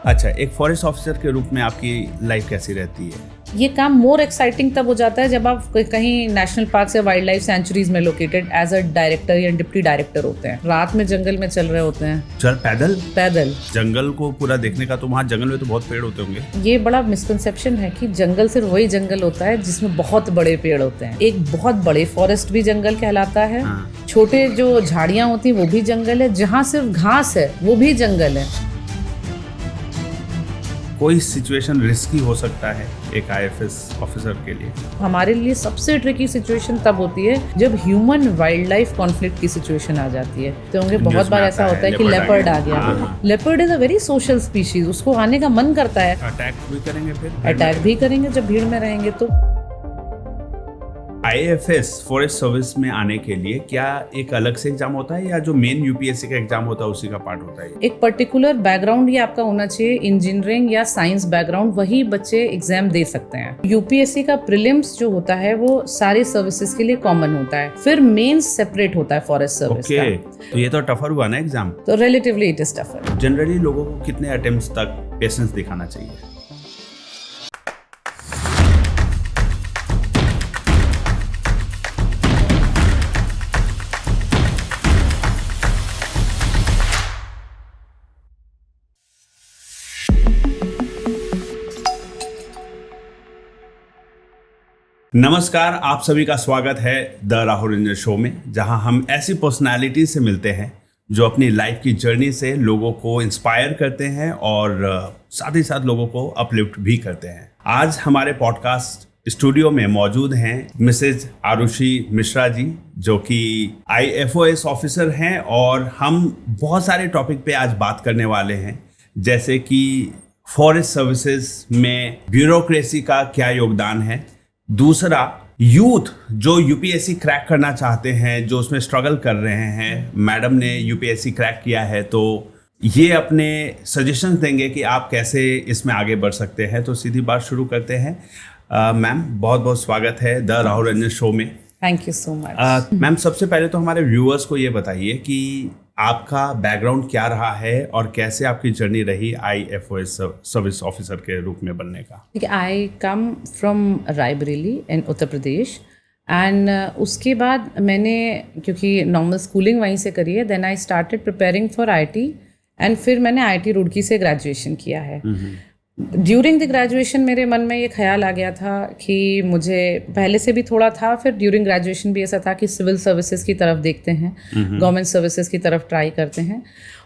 अच्छा, एक forest officer के रूप में आपकी लाइफ कैसी रहती है? ये काम मोर एक्साइटिंग तब हो जाता है जब आप कहीं नेशनल पार्क या वाइल्ड लाइफ सेंचुरीज में लोकेटेड एज अ डायरेक्टर या डिप्टी डायरेक्टर होते हैं। रात में जंगल में चल रहे होते हैं। चल पैदल जंगल को पूरा देखने का, तो वहाँ जंगल में तो बहुत पेड़ होते होंगे। ये बड़ा मिसकंसेप्शन है कि जंगल सिर्फ वही जंगल होता है जिसमें बहुत बड़े पेड़ होते हैं। एक बहुत बड़े फॉरेस्ट भी जंगल कहलाता है। छोटे जो झाड़ियाँ होती हैं वो भी जंगल है। जहाँ सिर्फ घास है वो भी जंगल है। कोई सिचुएशन रिस्की हो सकता है एक आईएफएस ऑफिसर के लिए? हमारे लिए सबसे ट्रिकी सिचुएशन तब होती है जब ह्यूमन वाइल्ड लाइफ कॉन्फ्लिक्ट की सिचुएशन आ जाती है। तो होंगे बहुत बार ऐसा होता है कि लेपर्ड आ गया। Leopard is a very social species, उसको आने का मन करता है। अटैक भी करेंगे, फिर अटैक भी करेंगे जब भीड़ में रहेंगे। तो आईएफएस फॉरेस्ट सर्विस में आने के लिए क्या एक अलग से एग्जाम होता है, या जो मेन यूपीएससी का एग्जाम होता है उसी का पार्ट होता है? एक पर्टिकुलर बैकग्राउंड ये आपका होना चाहिए, इंजीनियरिंग या साइंस बैकग्राउंड, वही बच्चे एग्जाम दे सकते हैं। यूपीएससी का प्रीलिम्स जो होता है वो सारे सर्विसेज के लिए कॉमन होता है, फिर मेंस सेपरेट होता है फॉरेस्ट सर्विस का। तो ये तो टफर हुआ ना एग्जाम? तो relatively it is tougher. Generally लोगों को कितने अटेम्प्ट्स तक पेशेंस दिखाना चाहिए? नमस्कार, आप सभी का स्वागत है द राहुल रंजन शो में, जहां हम ऐसी पर्सनालिटी से मिलते हैं जो अपनी लाइफ की जर्नी से लोगों को इंस्पायर करते हैं और साथ ही साथ लोगों को अपलिफ्ट भी करते हैं। आज हमारे पॉडकास्ट स्टूडियो में मौजूद हैं मिसेज आरुषि मिश्रा जी, जो कि आईएफओएस ऑफिसर हैं, और हम बहुत सारे टॉपिक पे आज बात करने वाले हैं, जैसे कि फॉरेस्ट सर्विसेज में ब्यूरोक्रेसी का क्या योगदान है। दूसरा, यूथ जो यूपीएससी क्रैक करना चाहते हैं, जो उसमें स्ट्रगल कर रहे हैं। मैडम ने यूपीएससी क्रैक किया है, तो ये अपने सजेशंस देंगे कि आप कैसे इसमें आगे बढ़ सकते हैं। तो सीधी बात शुरू करते हैं। मैम, बहुत बहुत स्वागत है द राहुल रंजन शो में। Thank you so much. Ma'am, सबसे पहले तो हमारे व्यूअर्स को ये बताइए कि आपका बैकग्राउंड क्या रहा है और कैसे आपकी जर्नी रही आईएफओएस सर्विस ऑफिसर के रूप में बनने का? I come from Raebareli in Uttar Pradesh, and उसके बाद मैंने, क्योंकि नॉर्मल स्कूलिंग वहीं से करी है, then I started preparing for IIT, and फिर मैंने आईटी रुड़की से ग्रेजुएशन किया है। ड्यूरिंग द ग्रेजुएशन मेरे मन में ये ख्याल आ गया था कि मुझे पहले से भी थोड़ा था, फिर ड्यूरिंग ग्रेजुएशन भी ऐसा था कि सिविल सर्विसेज की तरफ देखते हैं, गवर्नमेंट सर्विसेज की तरफ ट्राई करते हैं।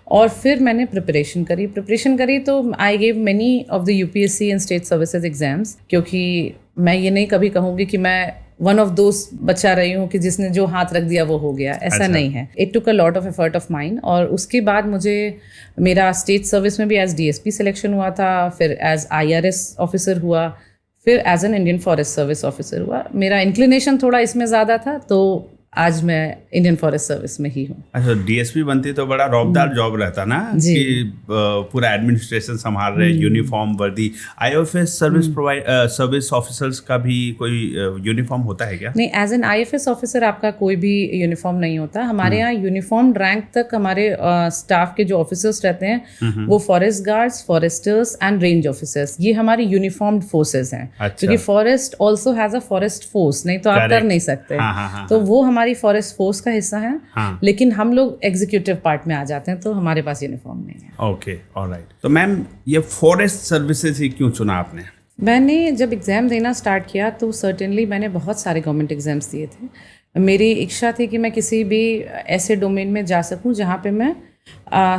और फिर मैंने प्रिपरेशन करी तो I gave many of the UPSC and state services exams, क्योंकि मैं ये नहीं कभी कहूँगी कि मैं वन ऑफ दोस बचा रही हूँ कि जिसने जो हाथ रख दिया वो हो गया, ऐसा नहीं है। It took a lot of effort of mind. और उसके बाद मुझे मेरा स्टेट सर्विस में भी एज डीएसपी सिलेक्शन हुआ था, फिर एज आईआरएस ऑफिसर हुआ, फिर as an Indian forest service officer हुआ। मेरा इंक्लिनेशन थोड़ा इसमें ज़्यादा था, तो आज मैं इंडियन फॉरेस्ट सर्विस में ही हूँ। अच्छा, डीएसपी बनती तो बड़ा रौबदार जॉब रहता ना, कि पूरा एडमिनिस्ट्रेशन संभाल रहे, यूनिफॉर्म वर्दी। आईएफएस सर्विस ऑफिसर्स का भी कोई यूनिफॉर्म होता है क्या? नहीं, एज एन आईएफएस ऑफिसर आपका कोई भी यूनिफॉर्म नहीं होता। हमारे यहाँ यूनिफॉर्म रैंक तक हमारे स्टाफ के जो ऑफिसर्स रहते हैं वो forest guards, Forester's and range officers, ये हमारी यूनिफॉर्म्ड फोर्सेज हैं। क्योंकि forest also has a forest force, नहीं तो आप कर नहीं सकते। तो वो हमारी फॉरेस्ट फोर्स का हिस्सा है। लेकिन हम लोग एग्जीक्यूटिव पार्ट में आ जाते हैं, तो हमारे पास यूनिफॉर्म नहीं है। Okay, alright. तो मैम, ये फॉरेस्ट सर्विसेज ही क्यों चुना आपने? मैंने जब एग्ज़ाम देना स्टार्ट किया तो सर्टेनली मैंने बहुत सारे गवर्नमेंट एग्जाम्स दिए थे। मेरी इच्छा थी कि मैं किसी भी ऐसे डोमेन में जा सकूं जहां पे मैं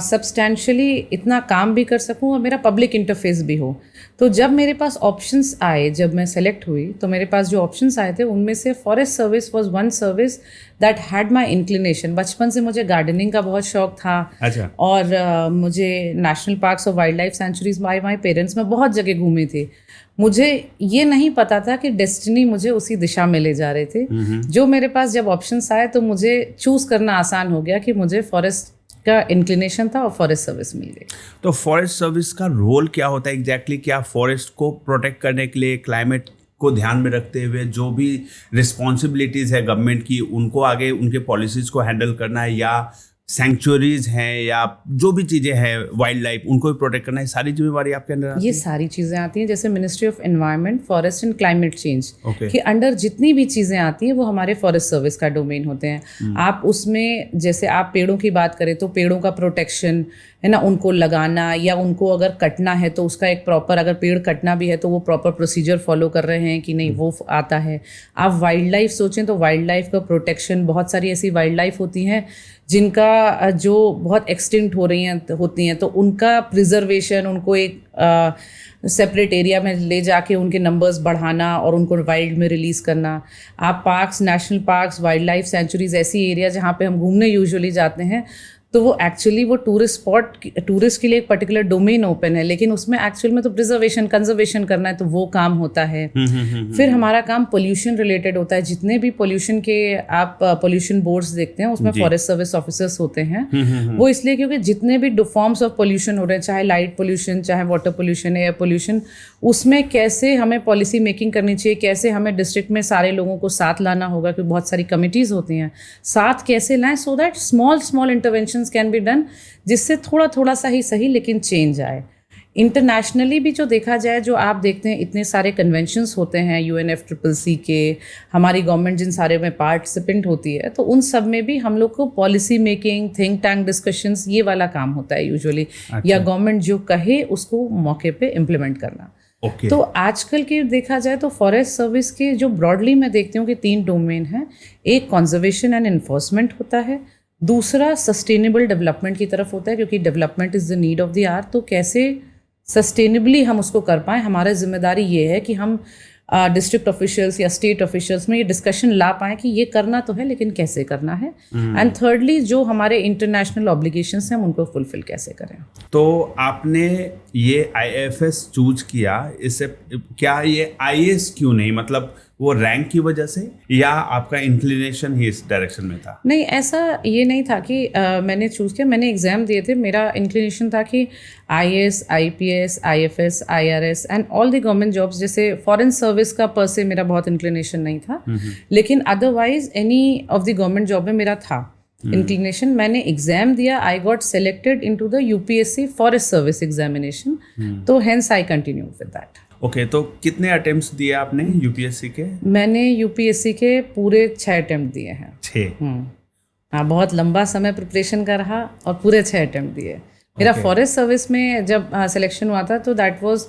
सब्सटैंशियली इतना काम भी कर सकूं और मेरा पब्लिक इंटरफेस भी हो। तो जब मेरे पास ऑप्शंस आए, जब मैं सेलेक्ट हुई, तो मेरे पास जो ऑप्शंस आए थे उनमें से forest service was one service that had my inclination. बचपन से मुझे गार्डनिंग का बहुत शौक था। अच्छा। और मुझे नेशनल पार्क्स और wildlife sanctuaries by my parents में बहुत जगह घूमी थी। मुझे ये नहीं पता था कि डेस्टिनी मुझे उसी दिशा में ले जा रहे थे। जो मेरे पास जब ऑप्शंस आए तो मुझे चूज करना आसान हो गया कि मुझे फॉरेस्ट का इंक्लिनेशन था और फॉरेस्ट सर्विस मिल गई। तो फॉरेस्ट सर्विस का रोल क्या होता है एग्जैक्टली? क्या फॉरेस्ट को प्रोटेक्ट करने के लिए, क्लाइमेट को ध्यान में रखते हुए जो भी रिस्पॉन्सिबिलिटीज़ है गवर्नमेंट की, उनको आगे उनके पॉलिसीज़ को हैंडल करना है, या सैंक्चुअरीज हैं या जो भी चीजें हैं, वाइल्ड लाइफ, उनको भी प्रोटेक्ट करना है, सारी जिम्मेवारी आपके अंदर आती ये है? सारी चीज़ें आती हैं, जैसे ministry of environment, forest and climate change Okay. के अंडर जितनी भी चीज़ें आती हैं वो हमारे फॉरेस्ट सर्विस का डोमेन होते हैं। आप उसमें जैसे आप पेड़ों की बात करें तो पेड़ों का प्रोटेक्शन है ना, उनको लगाना या उनको अगर कटना है तो उसका एक प्रॉपर, अगर पेड़ कटना भी है तो वो प्रॉपर प्रोसीजर फॉलो कर रहे हैं कि नहीं, वो आता है। आप वाइल्ड लाइफ सोचें तो वाइल्ड लाइफ का प्रोटेक्शन, बहुत सारी ऐसी वाइल्ड लाइफ होती हैं जिनका जो बहुत एक्सटिंक्ट होती हैं तो उनका प्रिजर्वेशन, उनको एक सेपरेट एरिया में ले जाके उनके नंबर्स बढ़ाना और उनको वाइल्ड में रिलीज़ करना। आप parks, national parks, wild life sanctuaries, ऐसी एरिया जहाँ पे हम घूमने यूजुअली जाते हैं, तो वो एक्चुअली वो टूरिस्ट के लिए एक पर्टिकुलर डोमेन ओपन है, लेकिन उसमें एक्चुअल में तो प्रिजर्वेशन, कंजर्वेशन करना है, तो वो काम होता है। फिर हमारा काम पोल्यूशन रिलेटेड होता है। जितने भी पोल्यूशन के आप पोल्यूशन बोर्ड्स देखते हैं उसमें फॉरेस्ट सर्विस ऑफिसर्स होते हैं। वो इसलिए क्योंकि जितने भी फॉर्म्स ऑफ पोल्यूशन हो रहे हैं, चाहे लाइट पोल्यूशन, चाहे वाटर पोल्यूशन, एयर पोल्यूशन, उसमें कैसे हमें पॉलिसी मेकिंग करनी चाहिए, कैसे हमें डिस्ट्रिक्ट में सारे लोगों को साथ लाना होगा, क्योंकि बहुत सारी कमिटीज़ होती हैं, साथ कैसे लाएं so that small interventions can be done, जिससे थोड़ा सा ही सही लेकिन चेंज आए। इंटरनेशनली भी जो देखा जाए, जो आप देखते हैं इतने सारे कन्वेंशंस होते हैं UNFCCC के, हमारी गवर्नमेंट जिन सारे में पार्टिसिपेंट होती है, तो उन सब में भी हम लोग को policy making, think tank discussions, ये वाला काम होता है यूजुअली। या गवर्नमेंट जो कहे उसको मौके पे इम्प्लीमेंट करना। Okay. तो आजकल की देखा जाए तो फॉरेस्ट सर्विस के जो ब्रॉडली मैं देखती हूँ कि 3 डोमेन हैं। एक कंजर्वेशन एंड एनफोर्समेंट होता है, दूसरा सस्टेनेबल डेवलपमेंट की तरफ होता है, क्योंकि development is the need of the hour. तो कैसे सस्टेनेबली हम उसको कर पाएँ, हमारा जिम्मेदारी ये है कि हम डिस्ट्रिक्ट ऑफिशियल्स या स्टेट ऑफिशियल्स में ये डिस्कशन ला पाएँ कि ये करना तो है लेकिन कैसे करना है। एंड थर्डली जो हमारे इंटरनेशनल ऑब्लिगेशंस हैं हम उनको फुलफिल कैसे करें। तो आपने ये IAFS चूज किया, इससे क्या ये IAS क्यों नहीं, मतलब वो रैंक की वजह से, या आपका इंक्लिनेशन ही इस डायरेक्शन में था? नहीं, ऐसा ये नहीं था कि मैंने चूज़ किया, मैंने एग्ज़ाम दिए थे। मेरा इंक्लिनेशन था कि IAS, IPS, IFS, IRS and all the government jobs, जैसे फॉरेन सर्विस का पर से मेरा बहुत इंक्लिनेशन नहीं था, लेकिन otherwise any of the government job में मेरा था इंक्लिनेशन। मैंने एग्जाम दिया, I got selected into the UPSC forest service examination, तो hence I continue with that. Okay, तो कितने अटेम्प्ट्स दिए आपने UPSC के? मैंने UPSC के पूरे 6 अटेम्प्ट दिए हैं। 6? हाँ, बहुत लंबा समय प्रिपरेशन का रहा और पूरे 6 अटेम्प्ट दिए। मेरा फॉरेस्ट सर्विस में जब सिलेक्शन हुआ था तो that was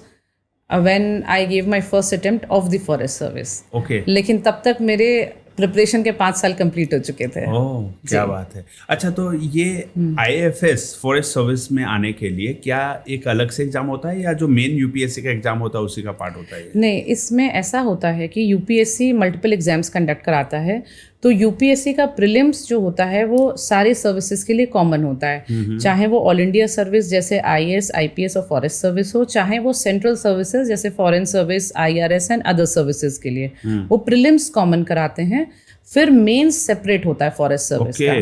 when I give my first attempt of the forest service. Okay, लेकिन तब तक मेरे प्रिपरेशन के 5 साल कंप्लीट हो चुके थे। ओह, क्या बात है। अच्छा, तो ये IAFS फॉरेस्ट सर्विस में आने के लिए क्या एक अलग से एग्जाम होता है, या जो मेन UPSC का एग्जाम होता है उसी का पार्ट होता है? नहीं, इसमें ऐसा होता है कि UPSC मल्टीपल एग्जाम्स कंडक्ट कराता है, तो UPSC का प्रीलिम्स जो होता है वो सारे सर्विसेज के लिए कॉमन होता है, चाहे वो ऑल इंडिया सर्विस जैसे IAS, IPS और फॉरेस्ट सर्विस हो, चाहे वो सेंट्रल सर्विसेज जैसे foreign service, IRS and other services के लिए वो प्रीलिम्स कॉमन कराते हैं। फिर मेंस सेपरेट होता है फॉरेस्ट सर्विस का,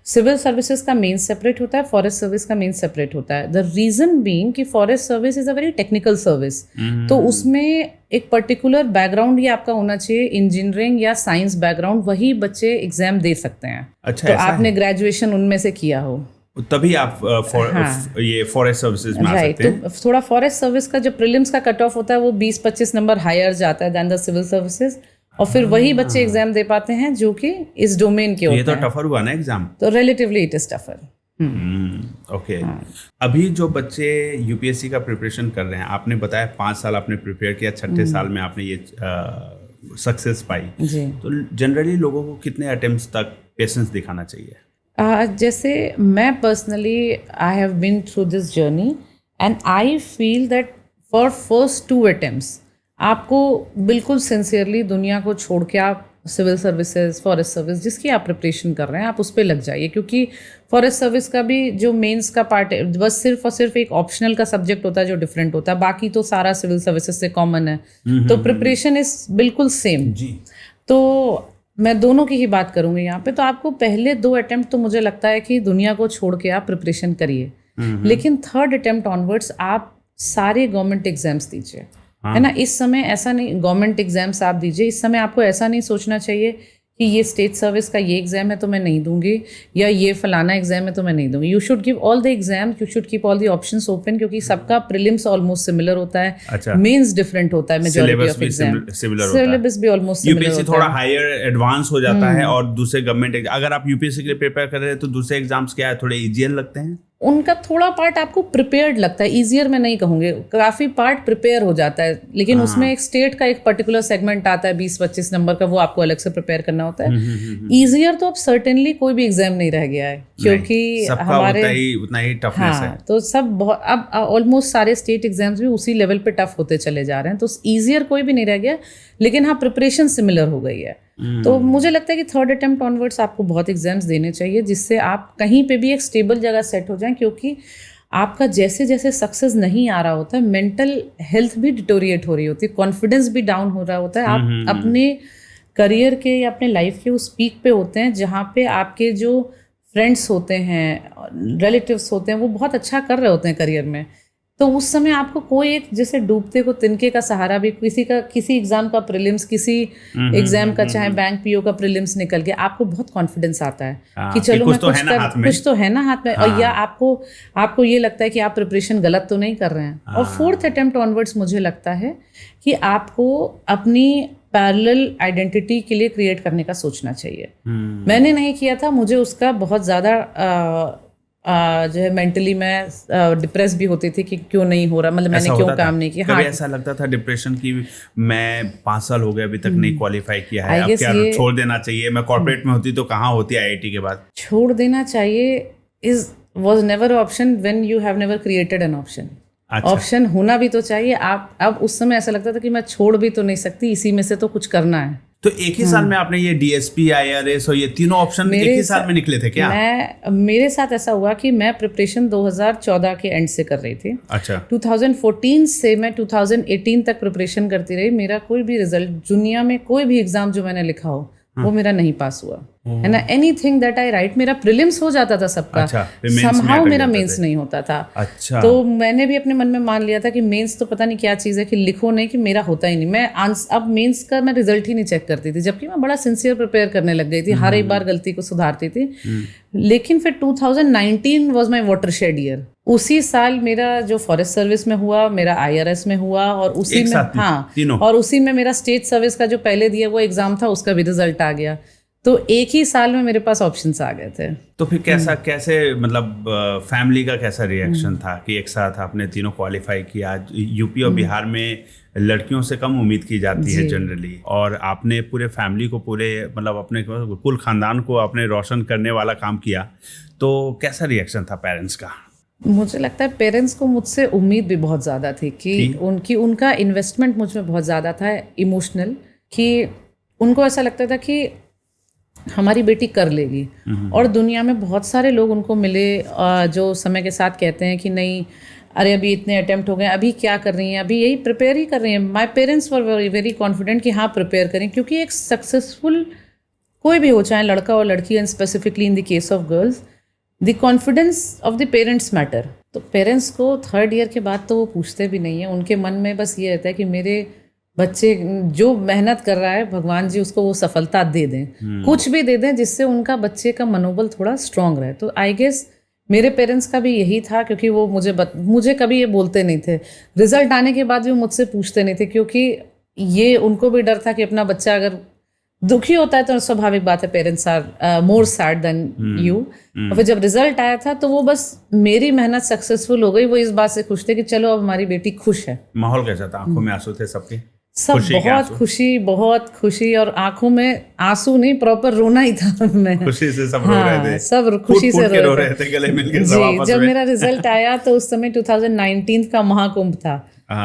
सिविल सर्विसेज का मेंस सेपरेट होता है, फॉरेस्ट सर्विस का मेंस सेपरेट होता है। द रीजन बीइंग कि forest service is a very technical service, तो उसमें एक पर्टिकुलर बैकग्राउंड ये आपका होना चाहिए, इंजीनियरिंग या साइंस बैकग्राउंड, वही बच्चे एग्जाम दे सकते हैं। अच्छा, तो आपने ग्रेजुएशन उनमें से किया हो तभी आप ये फॉरेस्ट सर्विसेज में आ सकते हैं। तो थोड़ा फॉरेस्ट सर्विस का जो प्रीलिम्स का कट ऑफ होता है वो 20-25 नंबर हायर जाता है देन द सिविल सर्विसेज, और फिर वही बच्चे एग्जाम दे पाते हैं जो कि इस डोमेन के होते हैं। ये तो टफर हुआ ना एग्जाम? तो relatively it is tougher. Okay, अभी जो बच्चे UPSC का प्रिपरेशन कर रहे हैं, आपने बताया 5 साल आपने प्रिपेयर किया, 6ठे साल में आपने ये सक्सेस पाई जी। तो जनरली लोगों को कितने अटेम्प्ट्स तक पेशेंस दिखाना चाहिए? जैसे मैं personally I have been through this journey and I feel that for first 2 attempts आपको बिल्कुल सिंसियरली दुनिया को छोड़ के आप सिविल सर्विसेज, फॉरेस्ट सर्विस जिसकी आप प्रिपरेशन कर रहे हैं आप उस पर लग जाइए, क्योंकि फॉरेस्ट सर्विस का भी जो मेंस का पार्ट है बस सिर्फ और सिर्फ एक ऑप्शनल का सब्जेक्ट होता है जो डिफरेंट होता है, बाकी तो सारा सिविल सर्विसेज से कॉमन है, तो प्रिपरेशन इज बिल्कुल सेम जी। तो मैं दोनों की ही बात करूँगी यहाँ पे। तो आपको पहले 2 अटेम्प्ट तो मुझे लगता है कि दुनिया को छोड़ के आप प्रिपरेशन करिए, लेकिन 3rd अटेम्प्ट ऑनवर्ड्स आप सारे गवर्नमेंट एग्जाम्स दीजिए, है ना। इस समय ऐसा नहीं, गवर्नमेंट एग्जाम्स आप दीजिए, इस समय आपको ऐसा नहीं सोचना चाहिए कि ये स्टेट सर्विस का ये एग्जाम है तो मैं नहीं दूंगी, या ये फलाना एग्जाम है तो मैं नहीं दूंगी। You should give all the exam, you should keep all the options open, क्योंकि सबका प्रीलिम्स ऑलमोस्ट सिमिलर होता है, अच्छा। मेंस डिफरेंट होता है, मेजॉरिटी ऑफ एग्जाम सिलेबस भी ऑलमोस्ट सिमिलर यूपीएससी होता थोड़ा है। हायर एडवांस हो जाता है, और दूसरे गवर्नमेंट अगर आप यूपीएससी के लिए प्रिपेयर कर रहे हैं तो दूसरे एग्जाम्स क्या है, थोड़े इजियर लगते हैं? उनका थोड़ा पार्ट आपको प्रिपेयर्ड लगता है, इजियर मैं नहीं कहूँगी, काफ़ी पार्ट प्रिपेयर हो जाता है, लेकिन उसमें एक स्टेट का एक पर्टिकुलर सेगमेंट आता है 20-25 नंबर का, वो आपको अलग से प्रिपेयर करना होता है। इजियर तो अब सर्टेनली कोई भी एग्जाम नहीं रह गया है, क्योंकि हमारे उतना ही टफनेस है। तो सब बहुत अब ऑलमोस्ट सारे स्टेट एग्जाम्स भी उसी लेवल पे टफ होते चले जा रहे हैं, तो इजियर कोई भी नहीं रह गया, लेकिन हाँ प्रिपरेशन सिमिलर हो गई है। तो मुझे लगता है कि थर्ड अटेम्प्ट ऑनवर्ड्स आपको बहुत एग्जाम्स देने चाहिए, जिससे आप कहीं पे भी एक स्टेबल जगह सेट हो जाएं, क्योंकि आपका जैसे जैसे सक्सेस नहीं आ रहा होता है, मेंटल हेल्थ भी डिटोरिएट हो रही होती है, कॉन्फिडेंस भी डाउन हो रहा होता है। आप अपने करियर के या अपने लाइफ के उस पीक पे होते हैं जहाँ पे आपके जो फ्रेंड्स होते हैं, रिलेटिव्स होते हैं, वो बहुत अच्छा कर रहे होते हैं करियर में, तो उस समय आपको कोई एक जैसे डूबते को तिनके का सहारा भी, किसी एग्जाम का प्रीलिम्स, किसी एग्जाम का चाहे बैंक पीओ का प्रीलिम्स निकल गया, आपको बहुत कॉन्फिडेंस आता है कि चलो मैं कुछ तो है ना हाथ में, और या आपको ये लगता है कि आप प्रिपरेशन गलत तो नहीं कर रहे हैं। और फोर्थ अटेम्प्ट ऑनवर्ड्स मुझे लगता है कि आपको अपनी पैरेलल आइडेंटिटी के लिए क्रिएट करने का सोचना चाहिए। मैंने नहीं किया था, मुझे उसका बहुत ज़्यादा जो है मेंटली मैं डिप्रेस भी होती थी कि क्यों नहीं हो रहा, मतलब मैंने क्यों काम नहीं किया। हाँ, ऐसा लगता था डिप्रेशन की मैं 5 साल हो गए अभी तक नहीं क्वालिफाई किया है, अब क्या छोड़ देना चाहिए, मैं कॉर्पोरेट में होती तो कहाँ होती आईआईटी के बाद। छोड़ देना चाहिए was never option when you have never created an option. Option होना भी तो चाहिए। आप अब उस समय ऐसा लगता था कि मैं छोड़ भी तो नहीं सकती, इसी में से तो कुछ करना है। तो एक ही साल में आपने ये डीएसपी, आईआरएस और ये तीनों ऑप्शन एक ही साल में निकले थे क्या? मेरे साथ ऐसा हुआ कि मैं प्रिपरेशन 2014 के एंड से कर रही थी। अच्छा। 2014 से मैं 2018 तक प्रिपरेशन करती रही। मेरा कोई भी रिजल्ट, दुनिया में कोई भी एग्जाम जो मैंने लिखा हो वो मेरा नहीं पास हुआ है ना। एनीथिंग दैट आई राइट, मेरा प्रीलिम्स हो जाता था सबका। अच्छा, समहाउ मेरा मेंस नहीं होता था। अच्छा। तो मैंने भी अपने मन में मान लिया था कि मेंस तो पता नहीं क्या चीज़ है कि लिखो नहीं, कि मेरा होता ही नहीं। मैं अब मेंस का मैं रिजल्ट ही नहीं चेक करती थी, जबकि मैं बड़ा सिंसियर प्रिपेयर करने लग गई थी, हर एक बार गलती को सुधारती थी। लेकिन फिर 2019 वाज माय वाटरशेड ईयर। उसी साल मेरा जो फॉरेस्ट सर्विस में हुआ, मेरा आईआरएस में हुआ, और उसी में और उसी में मेरा स्टेट सर्विस का जो पहले दिया वो एग्जाम था, उसका भी रिजल्ट आ गया। तो एक ही साल में मेरे पास ऑप्शंस आ गए थे। तो फिर कैसे मतलब फैमिली का कैसा रिएक्शन था कि एक साथ आपने तीनों क्वालिफाई किया? यूपी और बिहार में लड़कियों से कम उम्मीद की जाती है जनरली, और आपने पूरे फैमिली को, पूरे मतलब अपने कुल खानदान को आपने रोशन करने वाला काम किया, तो कैसा रिएक्शन था पेरेंट्स का? मुझे लगता है पेरेंट्स को मुझसे उम्मीद भी बहुत ज़्यादा थी कि उनका इन्वेस्टमेंट मुझ में बहुत ज़्यादा था, इमोशनल, कि उनको ऐसा लगता था कि हमारी बेटी कर लेगी। और दुनिया में बहुत सारे लोग उनको मिले जो समय के साथ कहते हैं कि नहीं, अरे अभी इतने अटेम्प्ट हो गए, अभी क्या कर रही हैं, अभी यही प्रिपेयर ही कर रही हैं। My parents were very confident कि हाँ प्रिपेयर करें, क्योंकि एक सक्सेसफुल कोई भी हो, चाहे लड़का और लड़की, and specifically in the case of girls, the confidence of the parents matter. तो पेरेंट्स को थर्ड ईयर के बाद तो वो पूछते भी नहीं है, उनके मन में बस ये रहता है कि मेरे बच्चे जो मेहनत कर रहा है, भगवान जी उसको वो सफलता दे दें, कुछ भी दे दें जिससे उनका बच्चे का मनोबल थोड़ा स्ट्रांग रहे। तो आई गेस मेरे पेरेंट्स का भी यही था, क्योंकि वो मुझे कभी ये बोलते नहीं थे। रिजल्ट आने के बाद भी मुझसे पूछते नहीं थे, क्योंकि ये उनको भी डर था कि अपना बच्चा अगर दुखी होता है तो स्वाभाविक बात है, parents are more sad than you. और फिर जब रिजल्ट आया था तो वो बस मेरी मेहनत सक्सेसफुल हो गई, वो इस बात से खुश थे कि चलो अब हमारी बेटी खुश है। माहौल कैसा था? आंखों में आंसू थे सबके? सब बहुत खुशी, और आंखों में आंसू नहीं, प्रॉपर रोना ही था। मैं खुशी से सब रो रहे थे, सब खुशी से रो रहे थे, गले मिलके सब आपस में। जब मेरा रिजल्ट आया तो उस समय 2019 का महाकुंभ था।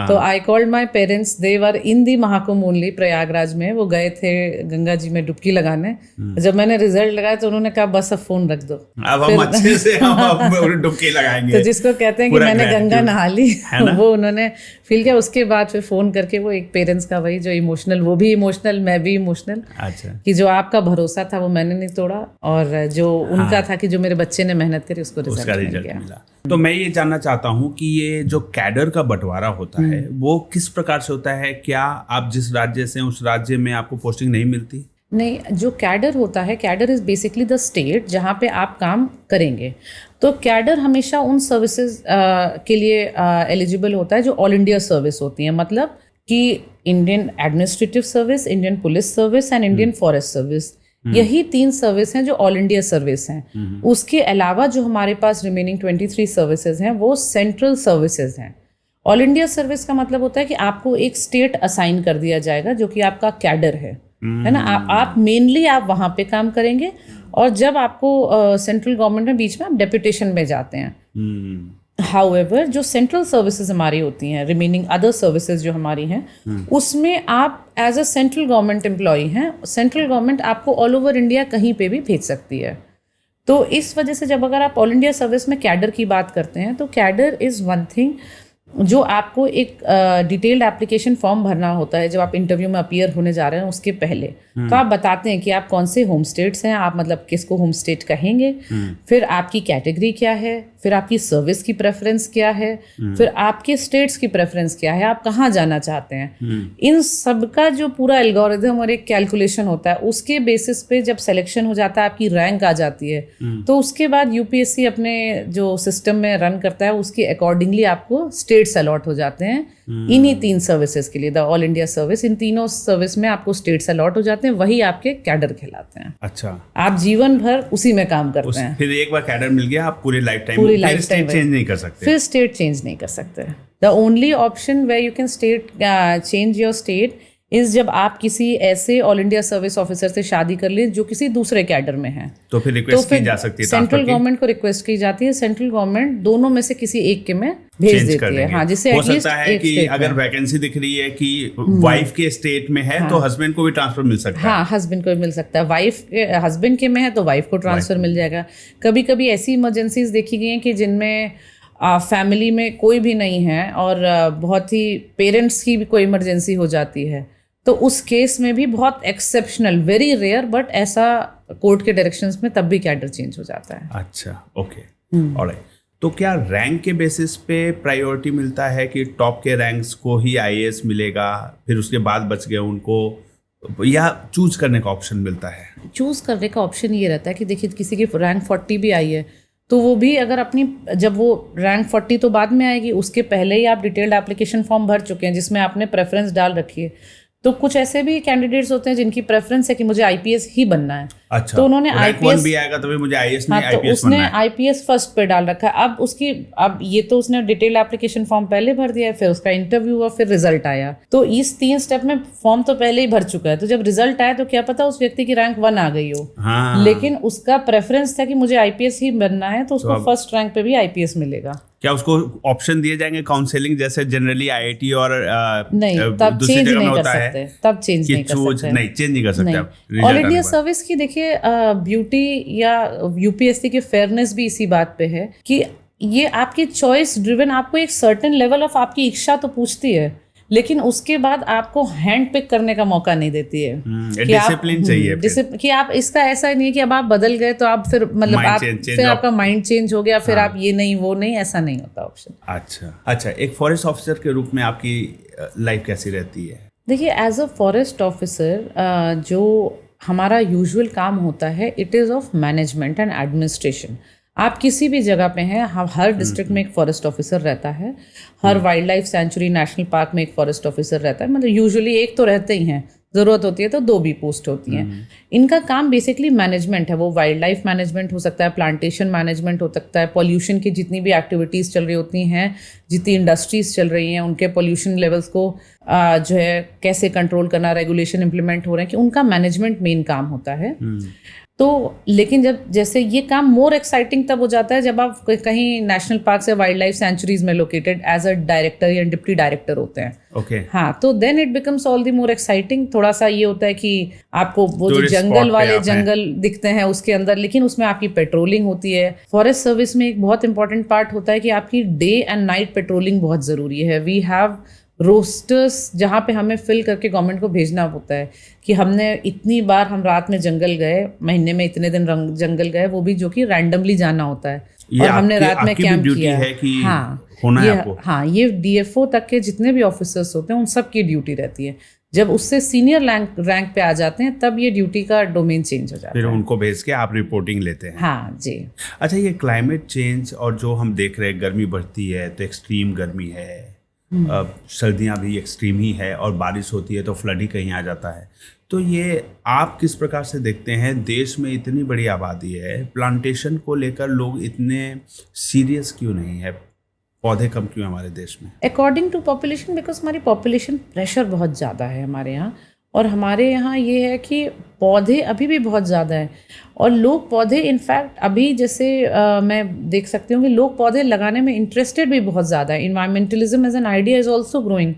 तो I called my parents, they were in the Mahakumbh only, Prayagraj में वो गए थे गंगा जी में डुबकी लगाने। जब मैंने रिजल्ट लगाया तो उन्होंने कहा बस अब फोन रख दो, अब हम अच्छे से हम डुबकी लगाएंगे। तो जिसको कहते हैं कि मैंने गंगा नहा ली, वो उन्होंने फील किया। उसके बाद फिर फोन करके वो एक पेरेंट्स का वही जो इमोशनल, वो भी इमोशनल, मैं भी इमोशनल। अच्छा। कि जो आपका भरोसा था वो मैंने नहीं तोड़ा, और जो उनका था कि जो मेरे बच्चे ने मेहनत करी उसको रिजल्ट मिला। तो मैं ये जानना चाहता हूँ कि ये जो कैडर का बंटवारा होता है वो किस प्रकार से होता है? क्या आप जिस राज्य से उस राज्य में आपको पोस्टिंग नहीं मिलती? नहीं, जो कैडर होता है, cadre is basically the state जहाँ पे आप काम करेंगे। तो कैडर हमेशा उन सर्विसेज के लिए एलिजिबल होता है जो ऑल इंडिया सर्विस होती हैं, मतलब कि Indian administrative service, Indian police service and Indian forest service. यही 3 सर्विस हैं जो ऑल इंडिया सर्विस हैं। उसके अलावा जो हमारे पास रिमेनिंग 23 सर्विसेज हैं वो सेंट्रल सर्विसेज हैं। ऑल इंडिया सर्विस का मतलब होता है कि आपको एक स्टेट असाइन कर दिया जाएगा जो कि आपका कैडर है ना। आप मेनली आप वहाँ पे काम करेंगे, और जब आपको सेंट्रल गवर्नमेंट में बीच में आप डेपुटेशन में जाते हैं। हाउएवर जो सेंट्रल सर्विसेज हमारी होती हैं, रिमेनिंग अदर सर्विसेज जो हमारी हैं, उसमें आप as a central government employee हैं। सेंट्रल गवर्नमेंट आपको ऑल ओवर इंडिया कहीं पे भी भेज सकती है। तो इस वजह से जब अगर आप ऑल इंडिया सर्विस में कैडर की बात करते हैं, तो कैडर इज़ वन थिंग जो आपको एक डिटेल्ड एप्लीकेशन फॉर्म भरना होता है जब आप इंटरव्यू में अपीयर होने जा रहे हैं उसके पहले। तो आप बताते हैं कि आप कौन से होम स्टेट्स हैं, आप मतलब किसको होम स्टेट कहेंगे, फिर आपकी कैटेगरी क्या है, फिर आपकी सर्विस की प्रेफरेंस क्या है, फिर आपके स्टेट्स की प्रेफरेंस क्या है, आप कहाँ जाना चाहते हैं। इन सब का जो पूरा एल्गोरिथम और एक कैलकुलेशन होता है, उसके बेसिस पे जब सिलेक्शन हो जाता है, आपकी रैंक आ जाती है, तो उसके बाद यूपीएससी अपने जो सिस्टम में रन करता है उसके अकॉर्डिंगली आपको स्टेट्स अलॉट हो जाते हैं इन्हीं 3 सर्विसेज के लिए। द ऑल इंडिया सर्विस, इन तीनों सर्विस में आपको स्टेट्स अलॉट हो जाते हैं, वही आपके कैडर कहलाते हैं। अच्छा, आप जीवन भर उसी में काम करते हैं। फिर एक बार कैडर मिल गया, आप पूरी लाइफ टाइम स्टेट चेंज नहीं कर सकते। फिर स्टेट चेंज नहीं कर सकते। The only option where you can change your state is जब आप किसी ऐसे ऑल इंडिया सर्विस ऑफिसर से शादी कर ले जो किसी दूसरे कैडर में है, तो फिर रिक्वेस्ट की जा सकती है, सेंट्रल गवर्नमेंट को रिक्वेस्ट की जाती है। सेंट्रल गवर्नमेंट दोनों में से किसी एक के में भेज देती है। हाँ, जिससे हो सकता है कि अगर वैकेंसी दिख रही है कि वाइफ के स्टेट में है, तो हस्बैंड को भी ट्रांसफर मिल सकता है। हाँ, हस्बैंड को भी मिल सकता है। वाइफ हस्बैंड के में है तो वाइफ को ट्रांसफर मिल जाएगा। कभी कभी ऐसी इमरजेंसीज देखी गई हैं कि जिनमें फैमिली में कोई भी नहीं है और बहुत ही पेरेंट्स की भी कोई इमरजेंसी हो जाती है, तो उस केस में भी बहुत एक्सेप्शनल, वेरी रेयर, बट ऐसा कोर्ट के डायरेक्शंस में तब भी कैडर चेंज हो जाता है। अच्छा, ओके, ऑलराइट। तो क्या रैंक के बेसिस पे प्रायोरिटी मिलता है कि टॉप के रैंक्स को ही आईएएस मिलेगा, फिर उसके बाद बच गए उनको, या चूज करने का ऑप्शन मिलता है? चूज करने का ऑप्शन ये रहता है कि देखिए किसी की रैंक 40 भी आई है, तो वो भी अगर अपनी, जब वो रैंक 40 तो बाद में आएगी, उसके पहले ही आप डिटेल्ड एप्लीकेशन फॉर्म भर चुके हैं जिसमें आपने प्रेफरेंस डाल रखी है। तो कुछ ऐसे भी कैंडिडेट्स होते हैं जिनकी प्रेफरेंस है कि मुझे आईपीएस ही बनना है। अच्छा, तो उन्होंने आईपीएस भी आएगा तभी मुझे आईएएस नहीं, हाँ, तो आईपीएस उसने बनना है। आईपीएस फर्स्ट पे डाल रखा है। अब ये तो उसने डिटेल एप्लीकेशन फॉर्म पहले भर दिया है, फिर उसका इंटरव्यू हुआ, फिर रिजल्ट आया। तो इस 3 स्टेप में फॉर्म तो पहले ही भर चुका है। तो जब रिजल्ट आया तो क्या पता उस व्यक्ति की रैंक 1 आ गई हो। हाँ। लेकिन उसका प्रेफरेंस था कि मुझे आईपीएस ही बनना है, तो उसको फर्स्ट रैंक पे भी आईपीएस मिलेगा। क्या उसको ऑप्शन दिए जाएंगे काउंसलिंग जैसे जनरली आईआईटी और नहीं, तब चेंज नहीं कर सकते, तब चेंज नहीं कर सकते। नहीं, चेंज नहीं कर सकते। ऑल इंडिया सर्विस की देखिए ब्यूटी या यूपीएससी की फेयरनेस भी इसी बात पे है कि ये आपकी चॉइस ड्रिवन, आपको एक सर्टेन लेवल ऑफ आपकी इच्छा तो पूछती है, लेकिन उसके बाद आपको हैंड पिक करने का मौका नहीं देती है। डिसिप्लिन चाहिए कि आप इसका ऐसा नहीं है कि अब आप बदल गए तो आप फिर मतलब आप फिर आपका माइंड चेंज हो गया, फिर आप ये नहीं वो नहीं, ऐसा नहीं होता ऑप्शन। अच्छा, एक फॉरेस्ट ऑफिसर के रूप में आपकी लाइफ कैसी रहती है? देखिए, एज अ फॉरेस्ट ऑफिसर जो हमारा यूजुअल काम होता है, it is of management and administration. आप किसी भी जगह पे हैं, हर डिस्ट्रिक्ट में एक फॉरेस्ट ऑफिसर रहता है, हर wildlife sanctuary national park में एक फॉरेस्ट ऑफिसर रहता है, मतलब यूजुअली एक तो रहते ही हैं, ज़रूरत होती है तो 2 भी पोस्ट होती हैं। इनका काम बेसिकली मैनेजमेंट है। वो वाइल्ड लाइफ मैनेजमेंट हो सकता है, प्लांटेशन मैनेजमेंट हो सकता है, पॉल्यूशन की जितनी भी एक्टिविटीज़ चल रही होती हैं, जितनी इंडस्ट्रीज़ चल रही हैं, उनके पॉल्यूशन लेवल्स को जो है कैसे कंट्रोल करना, रेगुलेशन इंप्लीमेंट हो रहे हैं, कि उनका मैनेजमेंट मेन काम होता है। तो लेकिन जब जैसे ये काम मोर एक्साइटिंग तब हो जाता है जब आप कहीं नेशनल पार्क से वाइल्ड लाइफ सेंचुरीज में लोकेटेड एज अ डायरेक्टर या डिप्टी डायरेक्टर होते हैं। ओके, हाँ, तो then it becomes all the more exciting. थोड़ा सा ये होता है कि आपको वो जो जंगल वाले जंगल दिखते हैं उसके अंदर, लेकिन उसमें आपकी पेट्रोलिंग होती है। फॉरेस्ट सर्विस में एक बहुत इंपॉर्टेंट पार्ट होता है कि आपकी डे एंड नाइट पेट्रोलिंग बहुत ज़रूरी है। वी हैव रोस्टर्स जहाँ पे हमें फिल करके गवर्नमेंट को भेजना होता है कि हमने इतनी बार हम रात में जंगल गए, महीने में इतने दिन जंगल गए, वो भी जो कि रैंडमली जाना होता है, और हमने रात में कैंप किया है कि होना है आपको। हाँ, ये डीएफओ तक के जितने भी ऑफिसर्स होते हैं उन सब की ड्यूटी रहती है। जब उससे सीनियर रैंक पे आ जाते हैं तब ये ड्यूटी का डोमेन चेंज हो जाता फिर है। उनको भेज के आप रिपोर्टिंग लेते हैं। हाँ जी। अच्छा, ये क्लाइमेट चेंज और जो हम देख रहे हैं, गर्मी बढ़ती है तो एक्सट्रीम गर्मी है, सर्दियाँ भी एक्सट्रीम ही है, और बारिश होती है तो फ्लड ही कहीं आ जाता है। तो ये आप किस प्रकार से देखते हैं? देश में इतनी बड़ी आबादी है, प्लांटेशन को लेकर लोग इतने सीरियस क्यों नहीं है? पौधे कम क्यों है हमारे देश में? अकॉर्डिंग टू पॉपुलेशन, बिकॉज हमारी पॉपुलेशन प्रेशर बहुत ज़्यादा है हमारे यहाँ, और हमारे यहाँ ये है कि पौधे अभी भी बहुत ज़्यादा है, और लोग पौधे इनफैक्ट अभी जैसे मैं देख सकती हूँ कि लोग पौधे लगाने में इंटरेस्टेड भी बहुत ज़्यादा है। Environmentalism as an idea is also growing,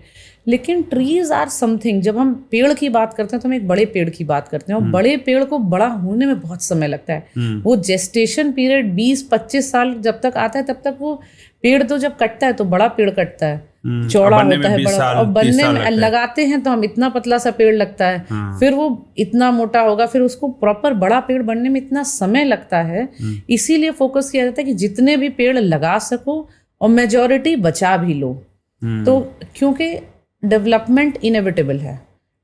लेकिन ट्रीज आर समथिंग। जब हम पेड़ की बात करते हैं तो हम एक बड़े पेड़ की बात करते हैं, और बड़े पेड़ को बड़ा होने में बहुत समय लगता है। वो जेस्टेशन पीरियड 20-25 साल जब तक आता है, तब तक वो पेड़ तो जब कटता है तो बड़ा पेड़ कटता है, चौड़ा होता है बड़ा, और बनने में लगाते हैं तो हम इतना पतला सा पेड़ लगता है, फिर वो इतना मोटा होगा, फिर उसको प्रॉपर बड़ा पेड़ बनने में इतना समय लगता है। इसीलिए फोकस किया जाता है कि जितने भी पेड़ लगा सको और मेजॉरिटी बचा भी लो। तो क्योंकि डेवलपमेंट इनएविटेबल है,